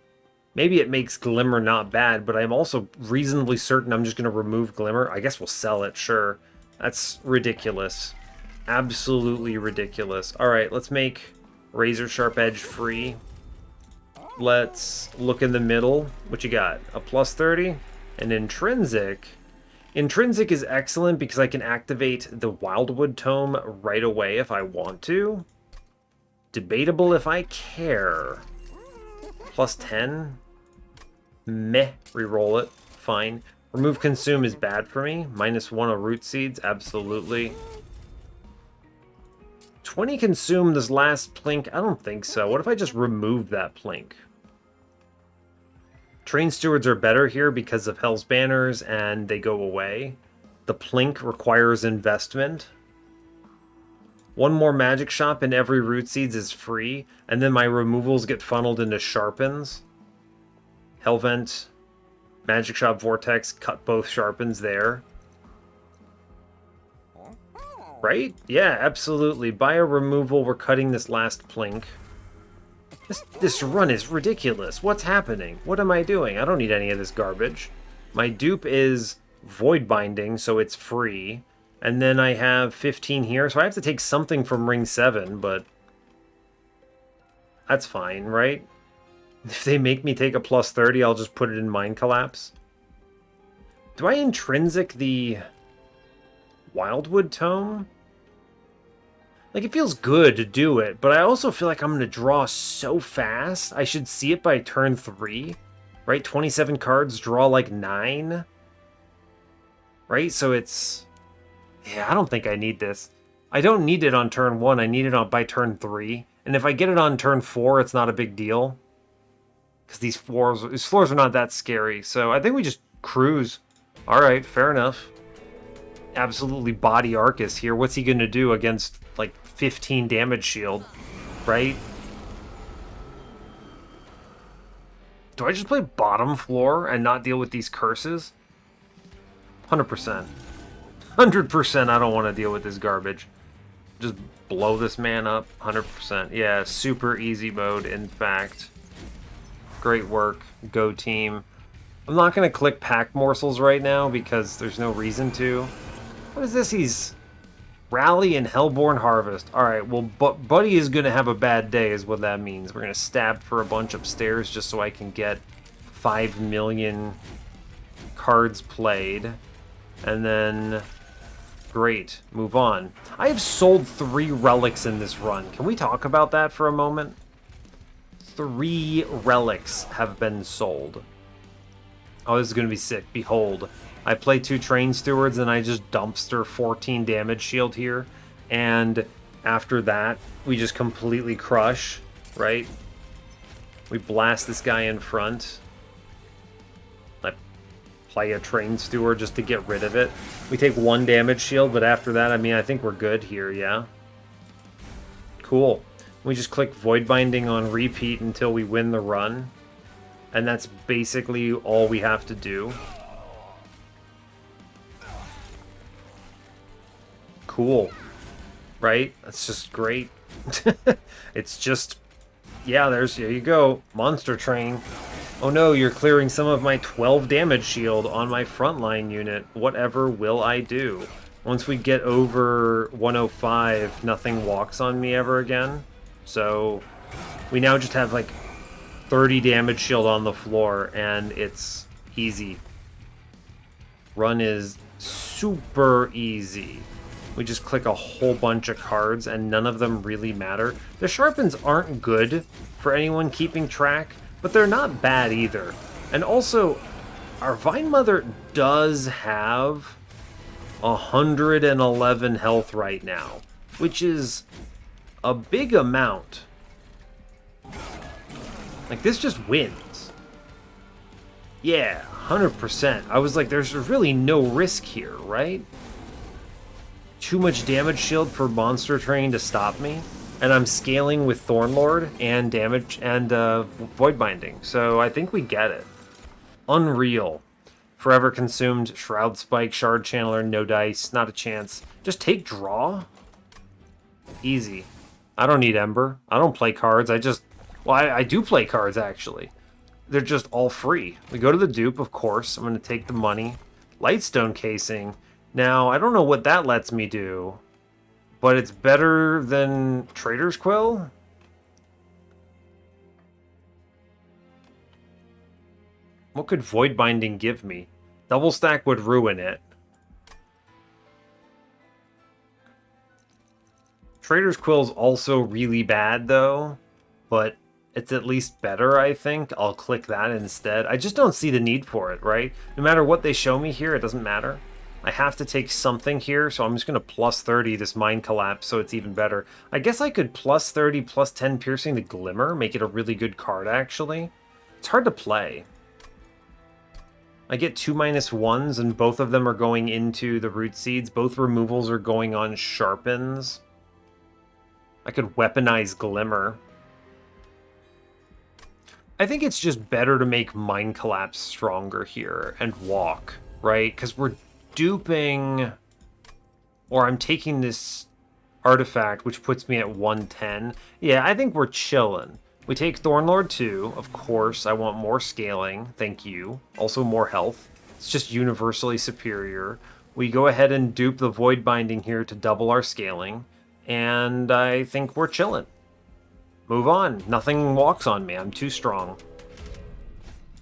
Maybe it makes Glimmer not bad, but I'm also reasonably certain I'm just going to remove Glimmer. I guess we'll sell it, sure. That's ridiculous. Absolutely ridiculous. Alright, let's make Razor Sharp Edge free. Let's look in the middle. What you got? A plus 30? An Intrinsic. Intrinsic is excellent because I can activate the Wildwood Tome right away if I want to. Debatable if I care. Plus 10? Meh. Reroll it. Fine. Remove Consume is bad for me. -1 of Root Seeds. Absolutely. 20 Consume this last Plink? I don't think so. What if I just removed that Plink? Train Stewards are better here because of Hell's Banners and they go away. The Plink requires investment. One more Magic Shop and every Root Seeds is free. And then my removals get funneled into Sharpens. Hellvent, Magic Shop Vortex, cut both Sharpens there. Right? Yeah, absolutely. By a removal, we're cutting this last Plink. This run is ridiculous. What's happening? What am I doing? I don't need any of this garbage. My dupe is Void Binding, so it's free. And then I have 15 here, so I have to take something from Ring 7, but that's fine, right? If they make me take a plus 30, I'll just put it in Mind Collapse. Do I intrinsic the Wildwood Tome? Like, it feels good to do it, but I also feel like I'm going to draw so fast. I should see it by turn 3, right? 27 cards, draw like 9. Right? So it's... Yeah, I don't think I need this. I don't need it on turn 1. I need it by turn 3. And if I get it on turn 4, it's not a big deal. Because these floors are not that scary. So I think we just cruise. Alright, fair enough. Absolutely body Arcus here. What's he going to do against, like, 15 damage shield, right? Do I just play bottom floor and not deal with these curses? 100%. 100% I don't want to deal with this garbage. Just blow this man up. 100%. Yeah, super easy mode, in fact. Great work. Go team. I'm not going to click Pack Morsels right now because there's no reason to. What is this? He's Rally and Hellborn Harvest. Alright, well, Buddy is going to have a bad day is what that means. We're going to stab for a bunch upstairs just so I can get 5 million cards played. And then... Great. Move on. I have sold 3 relics in this run. Can we talk about that for a moment? 3 relics have been sold. Oh, this is going to be sick. Behold. I play 2 Train Stewards and I just dumpster 14 damage shield here. And after that, we just completely crush, right? We blast this guy in front. I play a Train Steward just to get rid of it. We take 1 damage shield, but after that, I mean, I think we're good here, yeah? Cool. We just click Void Binding on repeat until we win the run. And that's basically all we have to do. Cool. Right? That's just great. It's just... Yeah, there you go. Monster Train. Oh no, you're clearing some of my 12 damage shield on my frontline unit. Whatever will I do? Once we get over 105, nothing walks on me ever again. So we now just have like 30 damage shield on the floor and it's easy. Run is super easy. We just click a whole bunch of cards and none of them really matter. The Sharpens aren't good for anyone keeping track, but they're not bad either. And also, our Vine Mother does have 111 health right now, which is a big amount. Like, this just wins. Yeah, 100%. I was like, there's really no risk here, right? Too much damage shield for Monster Train to stop me. And I'm scaling with Thornlord and damage and Void Binding. So I think we get it. Unreal. Forever Consumed, Shroud Spike, Shard Channeler, no dice, not a chance. Just take draw? Easy. I don't need Ember. I don't play cards. Well, I do play cards, actually. They're just all free. We go to the dupe, of course. I'm going to take the money. Lightstone Casing. Now, I don't know what that lets me do, but it's better than Trader's Quill? What could Void Binding give me? Double stack would ruin it. Trader's Quill's also really bad, though, but it's at least better, I think. I'll click that instead. I just don't see the need for it, right? No matter what they show me here, it doesn't matter. I have to take something here, so I'm just going to plus 30 this Mind Collapse, so it's even better. I guess I could plus 30, plus 10 Piercing the Glimmer, make it a really good card, actually. It's hard to play. I get 2 -1s, and both of them are going into the Root Seeds. Both removals are going on Sharpens. I could weaponize Glimmer. I think it's just better to make Mind Collapse stronger here and walk, right? Because we're duping, or I'm taking this artifact, which puts me at 110. Yeah, I think we're chilling. We take Thornlord 2, of course. I want more scaling, thank you. Also more health. It's just universally superior. We go ahead and dupe the Void Binding here to double our scaling. And I think we're chilling. Move on. Nothing walks on me. I'm too strong.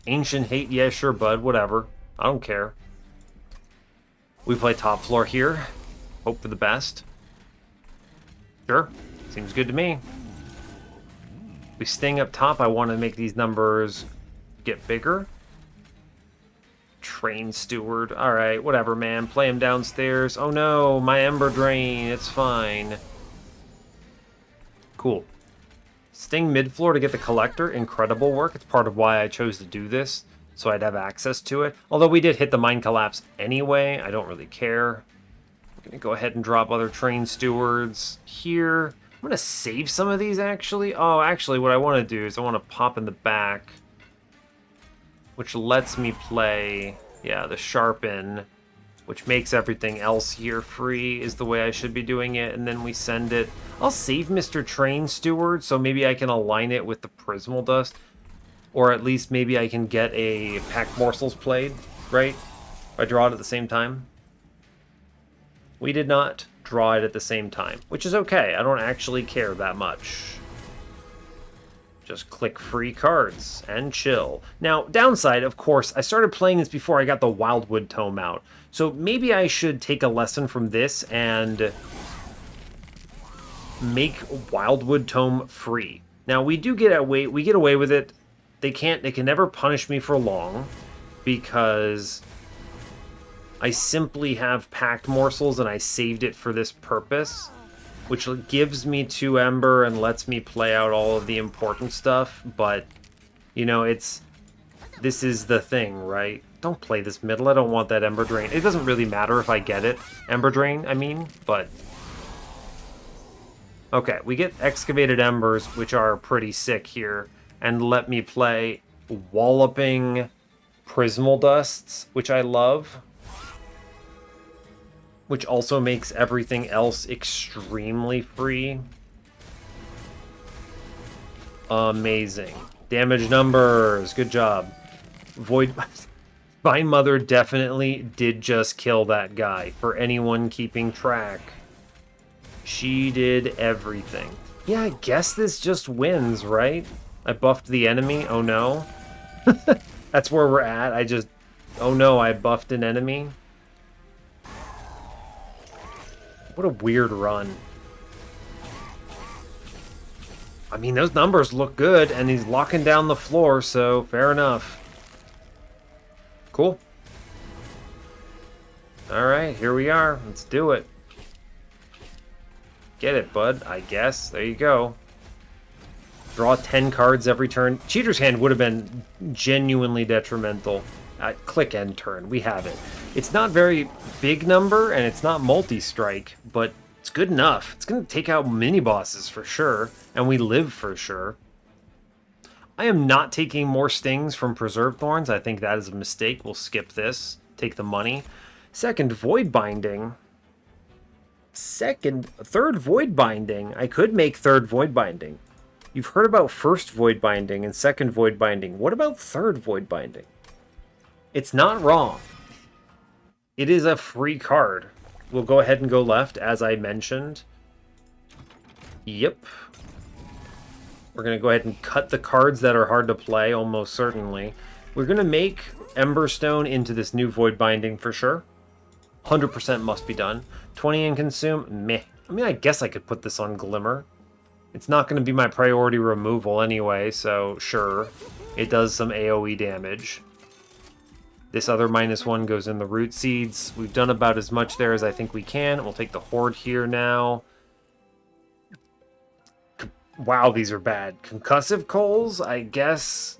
Ancient Hate, yeah, sure, bud. Whatever. I don't care. We play top floor here. Hope for the best. Sure. Seems good to me. We sting up top. I want to make these numbers get bigger. Train Steward. Alright, whatever, man. Play him downstairs. Oh no, my Ember Drain. It's fine. Cool. Sting mid-floor to get the Collector. Incredible work. It's part of why I chose to do this, so I'd have access to it. Although we did hit the Mind Collapse anyway, I don't really care. I'm going to go ahead and drop other Train Stewards here. I'm going to save some of these, actually. Oh, actually, what I want to do is I want to pop in the back, which lets me play, yeah, the Sharpen, which makes everything else here free, is the way I should be doing it, and then we send it. I'll save Mr. Train Steward, so maybe I can align it with the Prismal Dust, or at least maybe I can get a Pack Morsels played, right? If I draw it at the same time. We did not draw it at the same time, which is okay. I don't actually care that much. Just click free cards and chill. Now, downside, of course, I started playing this before I got the Wildwood Tome out. So maybe I should take a lesson from this and make Wildwood Tome free. Now, we get away with it. They can never punish me for long because I simply have Packed Morsels and I saved it for this purpose, which gives me 2 Ember and lets me play out all of the important stuff, but, you know, this is the thing, right? Don't play this middle, I don't want that Ember Drain. It doesn't really matter if I get it, Ember Drain, I mean, but... Okay, we get Excavated Embers, which are pretty sick here, and let me play Walloping Prismal Dusts, which I love, which also makes everything else extremely free. Amazing. Damage numbers. Good job. Vine Mother definitely did just kill that guy, for anyone keeping track. She did everything. Yeah, I guess this just wins, right? I buffed the enemy. Oh no. That's where we're at. Oh no, I buffed an enemy. What a weird run. I mean, those numbers look good, and he's locking down the floor, so fair enough. Cool. Alright, here we are. Let's do it. Get it, bud, I guess. There you go. Draw 10 cards every turn. Cheater's Hand would have been genuinely detrimental. Click end turn. We have it. It's not very big number, and it's not multi-strike, but it's good enough. It's going to take out mini-bosses for sure, and we live for sure. I am not taking more stings from Preserved Thorns. I think that is a mistake. We'll skip this. Take the money. Second, Void Binding. Third Void Binding. I could make third Void Binding. You've heard about first Void Binding and second Void Binding. What about third Void Binding? It's not wrong. It is a free card. We'll go ahead and go left, as I mentioned. Yep. We're going to go ahead and cut the cards that are hard to play, almost certainly. We're going to make Emberstone into this new Void Binding for sure. 100% must be done. 20 and consume, meh. I mean, I guess I could put this on Glimmer. It's not going to be my priority removal anyway, so sure. It does some AoE damage. This other -1 goes in the Root Seeds. We've done about as much there as I think we can. We'll take the Horde here now. Wow, these are bad. Concussive Coals, I guess,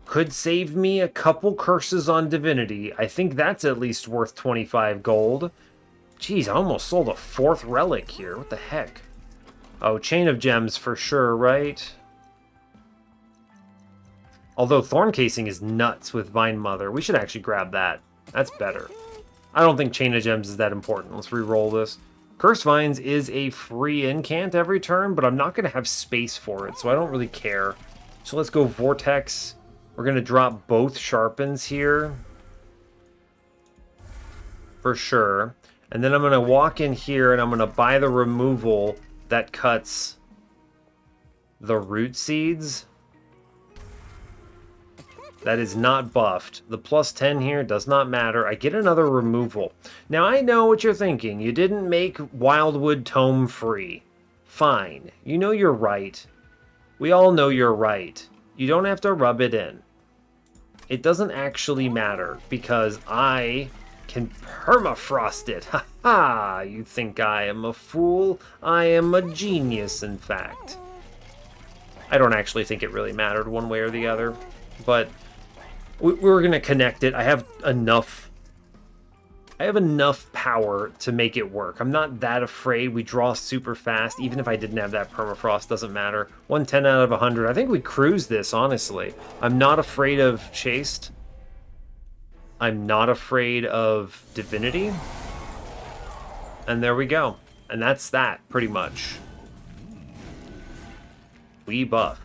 could save me a couple curses on Divinity. I think that's at least worth 25 gold. Jeez, I almost sold a 4th relic here. What the heck? Oh, Chain of Gems for sure, right? Although Thorn Casing is nuts with Vine Mother. We should actually grab that. That's better. I don't think Chain of Gems is that important. Let's re-roll this. Curse Vines is a free incant every turn, but I'm not going to have space for it, so I don't really care. So let's go Vortex. We're going to drop both Sharpens here. For sure. And then I'm going to walk in here and I'm going to buy the removal that cuts the Root Seeds. That is not buffed. The +10 here does not matter. I get another removal. Now, I know what you're thinking. You didn't make Wildwood Tome free. Fine. You know you're right. We all know you're right. You don't have to rub it in. It doesn't actually matter, because I can permafrost it. Ha ha! You think I am a fool? I am a genius, in fact. I don't actually think it really mattered one way or the other, but we're going to connect it. I have enough power to make it work. I'm not that afraid. We draw super fast. Even if I didn't have that permafrost, doesn't matter. 110 out of 100. I think we cruise this, honestly. I'm not afraid of Chaste. I'm not afraid of Divinity. And there we go. And that's that, pretty much. We buff.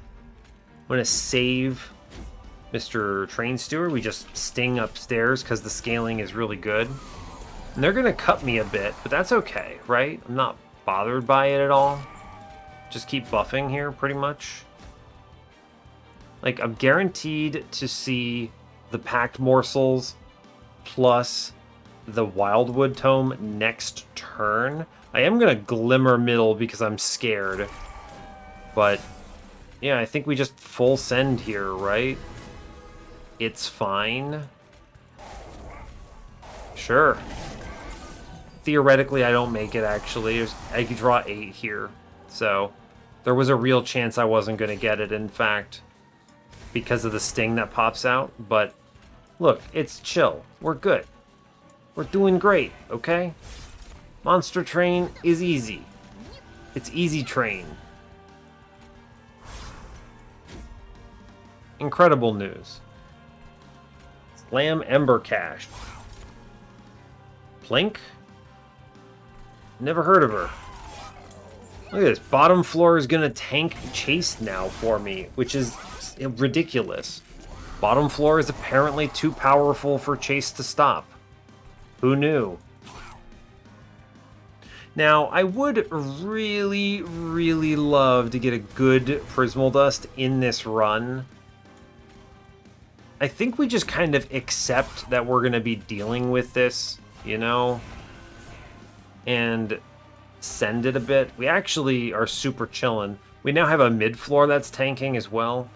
I'm going to save Mr. Train Steward. We just sting upstairs because the scaling is really good. And they're going to cut me a bit, but that's okay, right? I'm not bothered by it at all. Just keep buffing here, pretty much. Like, I'm guaranteed to see the Packed Morsels plus the Wildwood Tome next turn. I am going to Glimmer Middle because I'm scared. But, yeah, I think we just full send here, right? It's fine. Sure. Theoretically, I don't make it, actually. I could draw 8 here. So, there was a real chance I wasn't going to get it, in fact, because of the sting that pops out. But, look, it's chill. We're good. We're doing great, okay? Monster Train is easy. It's easy train. Incredible news. Slam Ember Cache. Plink? Never heard of her. Look at this. Bottom floor is going to tank Chaste now for me, which is ridiculous. Bottom floor is apparently too powerful for Chaste to stop. Who knew? Now, I would really, really love to get a good Prismal Dust in this run. I think we just kind of accept that we're going to be dealing with this, you know, and send it a bit. We actually are super chilling. We now have a mid-floor that's tanking as well.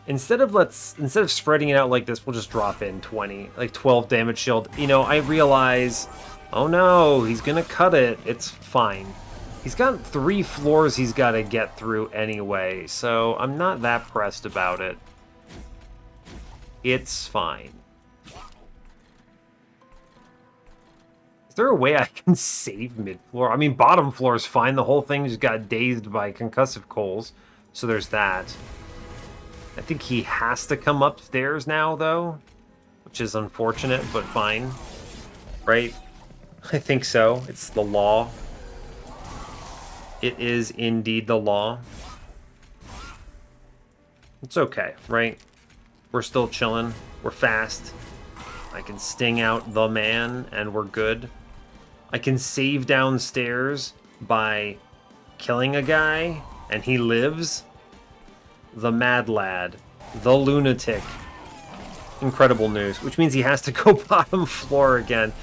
Instead of spreading it out like this, we'll just drop in 20, like 12 damage shield. You know, I realize, oh no, he's going to cut it. It's fine. He's got 3 floors he's got to get through anyway, so I'm not that pressed about it. It's fine. Is there a way I can save mid-floor? I mean, bottom floor is fine. The whole thing just got dazed by concussive coals. So there's that. I think he has to come upstairs now, though. Which is unfortunate, but fine. Right? I think so. It's the law. It is indeed the law. It's okay, right? We're still chilling. We're fast. I can sting out the man, and we're good. I can save downstairs by killing a guy, and he lives. The mad lad. The lunatic. Incredible news, which means he has to go bottom floor again.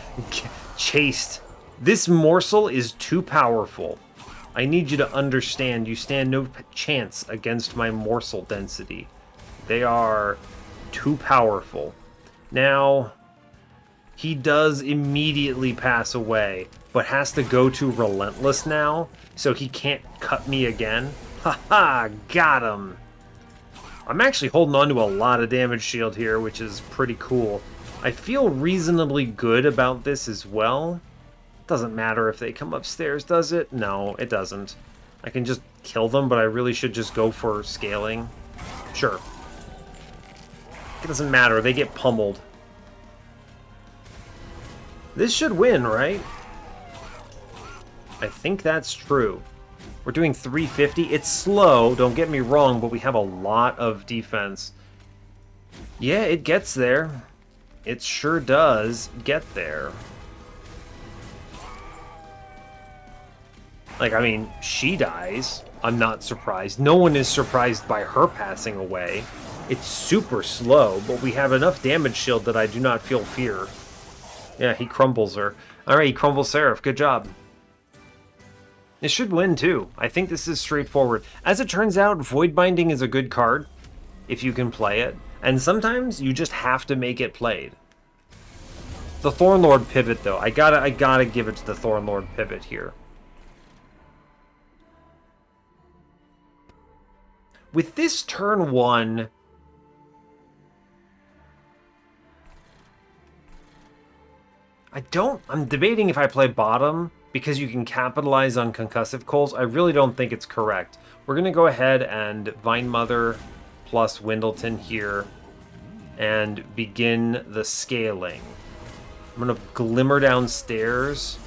Chased. This morsel is too powerful. I need you to understand you stand no chance against my morsel density. They are too powerful. Now, he does immediately pass away, but has to go to Relentless now, so he can't cut me again. Haha, got him. I'm actually holding on to a lot of damage shield here, which is pretty cool. I feel reasonably good about this as well. Doesn't matter if they come upstairs, does it? No, it doesn't. I can just kill them, but I really should just go for scaling. Sure. It doesn't matter, they get pummeled. This should win, right? I think that's true. We're doing 350. It's slow, don't get me wrong, but we have a lot of defense. Yeah, it gets there. It sure does get there. Like, I mean, she dies. I'm not surprised. No one is surprised by her passing away. It's super slow, but we have enough damage shield that I do not feel fear. Yeah, he crumbles her. Alright, he crumbles Seraph. Good job. It should win, too. I think this is straightforward. As it turns out, Void Binding is a good card, if you can play it. And sometimes you just have to make it played. The Thornlord pivot, though. I gotta give it to the Thornlord pivot here. With this turn 1... I'm debating if I play bottom, because you can capitalize on concussive coals. I really don't think it's correct. We're going to go ahead and Vine Mother plus Windleton here and begin the scaling. I'm going to Glimmer downstairs.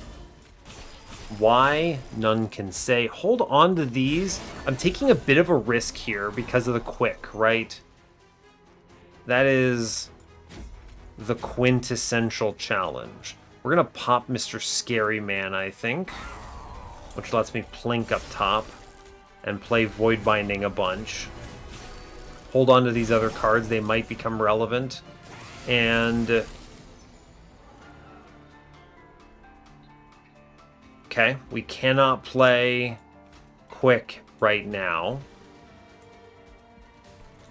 Why? None can say. Hold on to these. I'm taking a bit of a risk here because of the quick, right? That is the quintessential challenge. We're going to pop Mr. Scary Man, I think, which lets me plink up top and play Void Binding a bunch. Hold on to these other cards. They might become relevant. And... okay, we cannot play quick right now.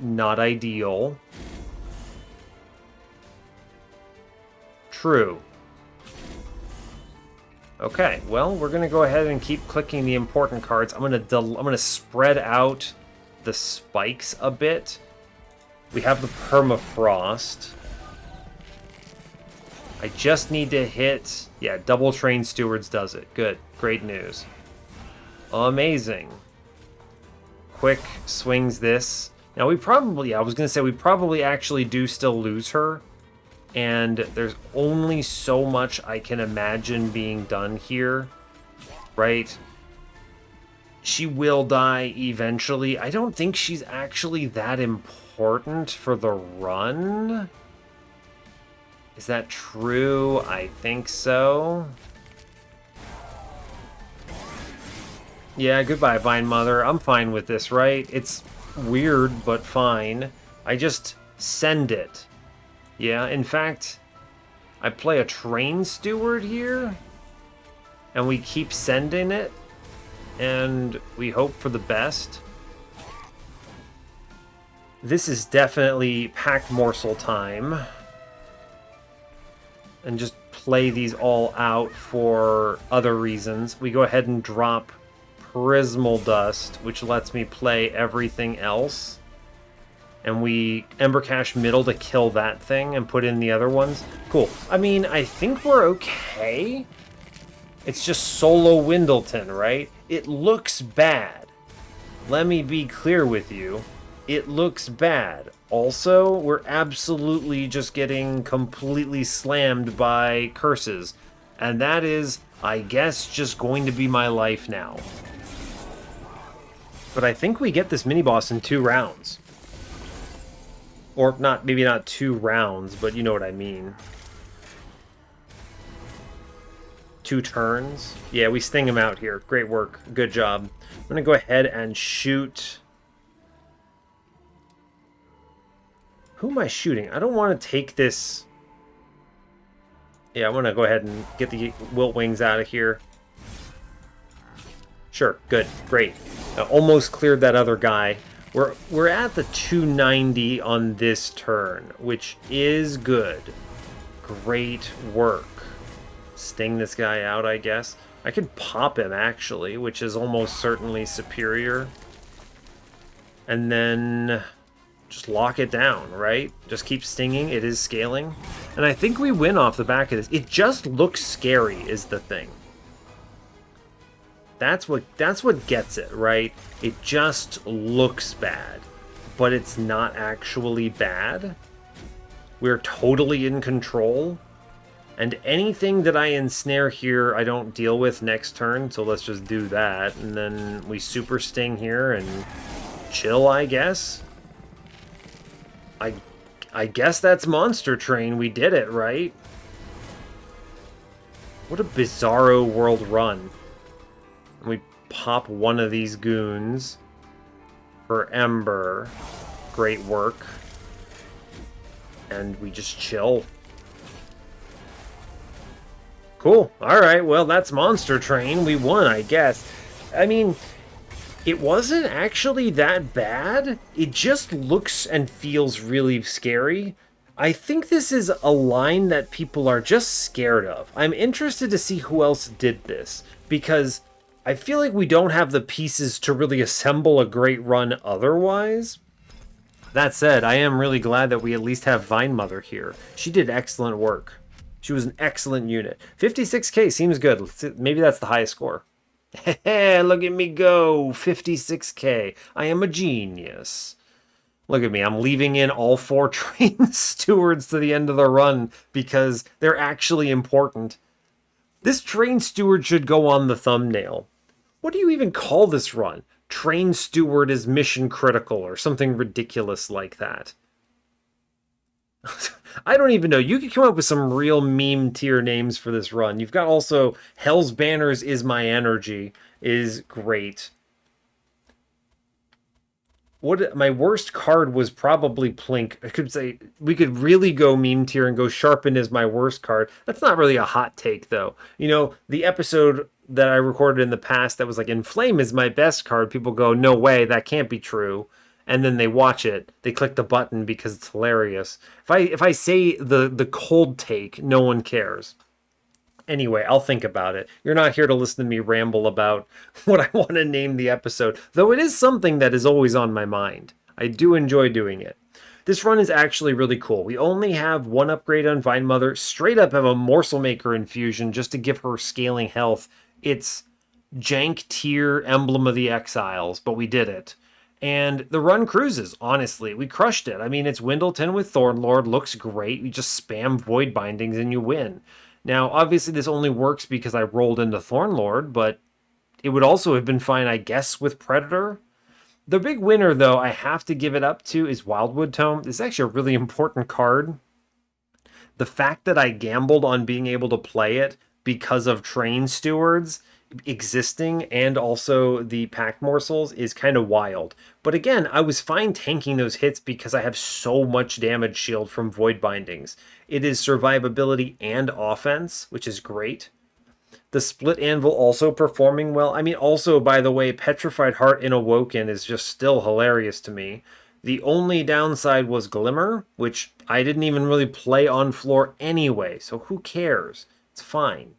Not ideal. True. Okay, well, we're gonna go ahead and keep clicking the important cards. I'm gonna spread out the spikes a bit. We have the Permafrost. I just need to hit... yeah, double train Stewards does it. Good. Great news. Amazing. Quick swings this. Now we probably... yeah, I was gonna say we probably actually do still lose her. And there's only so much I can imagine being done here, right? She will die eventually. I don't think she's actually that important for the run. Is that true? I think so. Yeah, goodbye, Vine Mother. I'm fine with this, right? It's weird, but fine. I just send it. Yeah, in fact, I play a Train Steward here, and we keep sending it, and we hope for the best. This is definitely Packed Morsel time. And just play these all out for other reasons. We go ahead and drop Prismal Dust, which lets me play everything else. And we Embercash middle to kill that thing and put in the other ones. Cool. I mean, I think we're okay. It's just solo Windleton, right? It looks bad. Let me be clear with you. It looks bad. Also, we're absolutely just getting completely slammed by curses. And that is, I guess, just going to be my life now. But I think we get this mini-boss in 2 rounds. Or not, maybe not 2 rounds, but you know what I mean. 2 turns. Yeah, we sting him out here. Great work. Good job. I'm going to go ahead and shoot... Who am I shooting? I don't want to take this... Yeah, I want to go ahead and get the Wilt Wings out of here. Sure, good, great. Almost cleared that other guy. We're at the 290 on this turn, which is good. Great work. Sting this guy out, I guess. I could pop him, actually, which is almost certainly superior. And then just lock it down, right? Just keep stinging. It is scaling. And I think we win off the back of this. It just looks scary is the thing. That's what gets it, right? It just looks bad, but it's not actually bad. We're totally in control. And anything that I ensnare here, I don't deal with next turn, so let's just do that. And then we super sting here and chill, I guess. I guess that's Monster Train. We did it, right? What a bizarro world run. We pop one of these goons for Ember. Great work. And we just chill. Cool. Alright, well, that's Monster Train. We won, I guess. I mean, it wasn't actually that bad. It just looks and feels really scary. I think this is a line that people are just scared of. I'm interested to see who else did this, because I feel like we don't have the pieces to really assemble a great run otherwise. That said, I am really glad that we at least have Vine Mother here. She did excellent work. She was an excellent unit. 56k seems good. Maybe that's the highest score. Hey, look at me go. 56k. I am a genius. Look at me. I'm leaving in all 4 train stewards to the end of the run because they're actually important. This train steward should go on the thumbnail. What do you even call this run? Train steward is mission critical or something ridiculous like that. I don't even know. You could come up with some real meme tier names for this run. You've got also Hell's Banners is My Energy is great. What my worst card was probably Plink. I could say we could really go meme tier and go Sharpen is my worst card. That's not really a hot take though. You know, the episode that I recorded in the past that was like Inflame is my best card. People go, no way, that can't be true. And then they watch it, they click the button because it's hilarious. If I say the cold take, no one cares. Anyway, I'll think about it. You're not here to listen to me ramble about what I want to name the episode, though it is something that is always on my mind. I do enjoy doing it. This run is actually really cool. We only have 1 upgrade on Vine Mother, straight up have a Morsel Maker infusion just to give her scaling health. It's jank tier Emblem of the Exiles, but we did it. And the run cruises, honestly. We crushed it. I mean, it's Windleton with Thornlord, looks great. You just spam Void Bindings and you win. Now, obviously, this only works because I rolled into Thornlord, but it would also have been fine, I guess, with Predator. The big winner, though, I have to give it up to is Wildwood Tome. This is actually a really important card. The fact that I gambled on being able to play it because of Train Stewards existing and also the pack morsels is kind of wild. But again, I was fine tanking those hits because I have so much damage shield from Void Bindings. It is survivability and offense, which is great. The Split Anvil also performing well. I mean, also, by the way, Petrified Heart in Awoken is just still hilarious to me. The only downside was Glimmer, which I didn't even really play on floor anyway, so who cares? It's fine.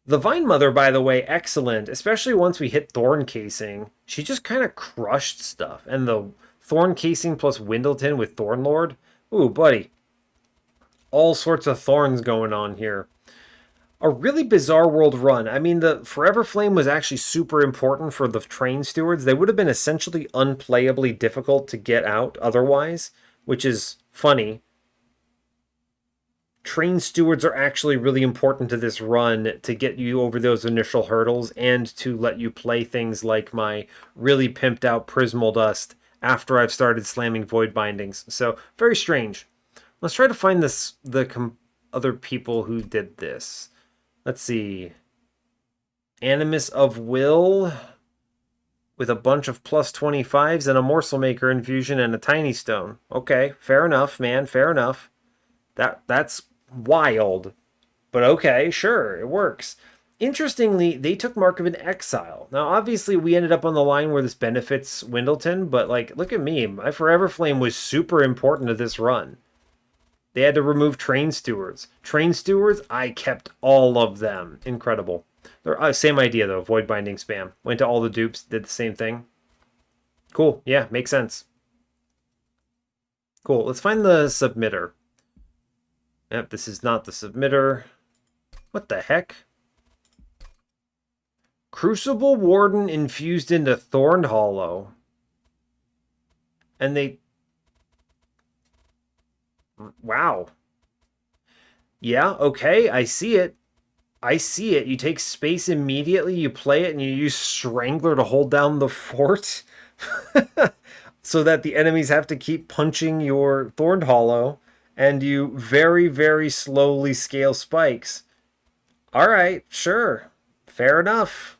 The Vine Mother, by the way, excellent, especially once we hit Thorn Casing. She just kind of crushed stuff. And the Thorn Casing plus Windleton with Thornlord. Ooh, buddy. All sorts of thorns going on here. A really bizarre world run. I mean, the Forever Flame was actually super important for the Train Stewards. They would have been essentially unplayably difficult to get out otherwise, which is funny. Train Stewards are actually really important to this run to get you over those initial hurdles and to let you play things like my really pimped out Prismal Dust after I've started slamming Void Bindings. So, very strange. Let's try to find the other people who did this. Let's see. Animus of Will. with a bunch of plus 25s and a morsel maker infusion and a tiny stone. Okay, fair enough, man, fair enough. That's wild. But okay, sure, it works. Interestingly, they took Mark of an Exile. Now, obviously, we ended up on the line where this benefits Windleton, but like, look at me. My Forever Flame was super important to this run. They had to remove Train Stewards. Train Stewards, I kept all of them. Incredible. Same idea, though. Void Binding spam. Went to all the dupes, did the same thing. Cool. Yeah, makes sense. Cool. Let's find the submitter. Yep, this is not the submitter. What the heck? Crucible Warden infused into Thorned Hollow. And they... Wow. Yeah, okay, I see it. I see it. You take space immediately, you play it, and you use Strangler to hold down the fort. So that the enemies have to keep punching your Thorned Hollow, and you very, very slowly scale spikes. Alright, sure. Fair enough.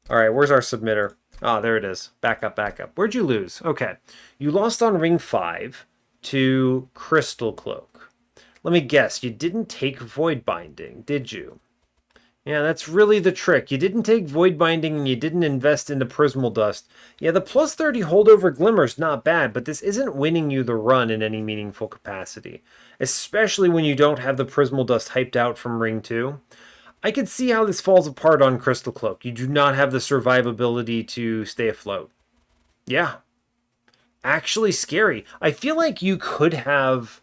Alright, where's our submitter? Ah, there it is. Back up, back up. Where'd you lose? Okay. You lost on ring 5 to Crystal Cloak. Let me guess, you didn't take Void Binding, did you? Yeah, that's really the trick. You didn't take Void Binding and you didn't invest into Prismal Dust. Yeah, the plus 30 holdover Glimmer's not bad, but this isn't winning you the run in any meaningful capacity. Especially when you don't have the Prismal Dust hyped out from Ring 2. I could see how this falls apart on Crystal Cloak. You do not have the survivability to stay afloat. Yeah. Actually scary. I feel like you could have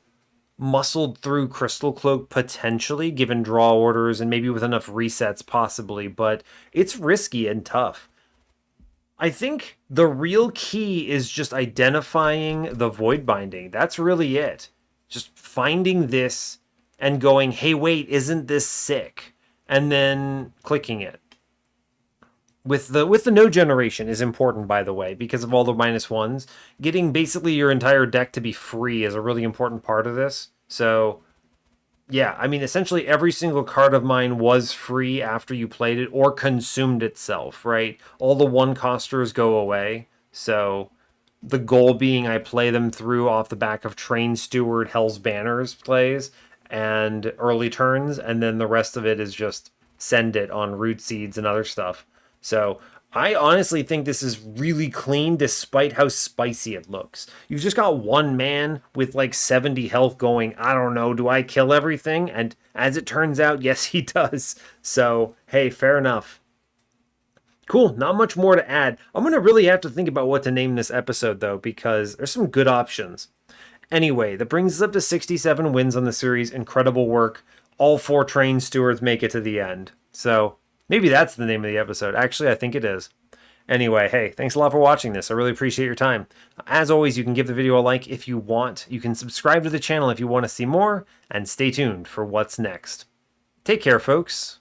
muscled through Crystal Cloak potentially, given draw orders and maybe with enough resets possibly, but it's risky and tough. I think the real key is just identifying the Void Binding. That's really it. Just finding this and going, hey, wait, isn't this sick? And then clicking it. With the no generation is important, by the way, because of all the -1s. Getting basically your entire deck to be free is a really important part of this. So, yeah, I mean, essentially every single card of mine was free after you played it or consumed itself, right? All the one-costers go away. So, the goal being I play them through off the back of Train Steward, Hell's Banners plays, and early turns, and then the rest of it is just send it on Root Seeds and other stuff. So I honestly think this is really clean despite how spicy it looks. You've just got one man with like 70 health going, I don't know, do I kill everything? And as it turns out, yes, he does. So, hey, fair enough. Cool, not much more to add. I'm going to really have to think about what to name this episode, though, because there's some good options. Anyway, that brings us up to 67 wins on the series. Incredible work. All 4 Train Stewards make it to the end. So maybe that's the name of the episode. Actually, I think it is. Anyway, hey, thanks a lot for watching this. I really appreciate your time. As always, you can give the video a like if you want. You can subscribe to the channel if you want to see more. And stay tuned for what's next. Take care, folks.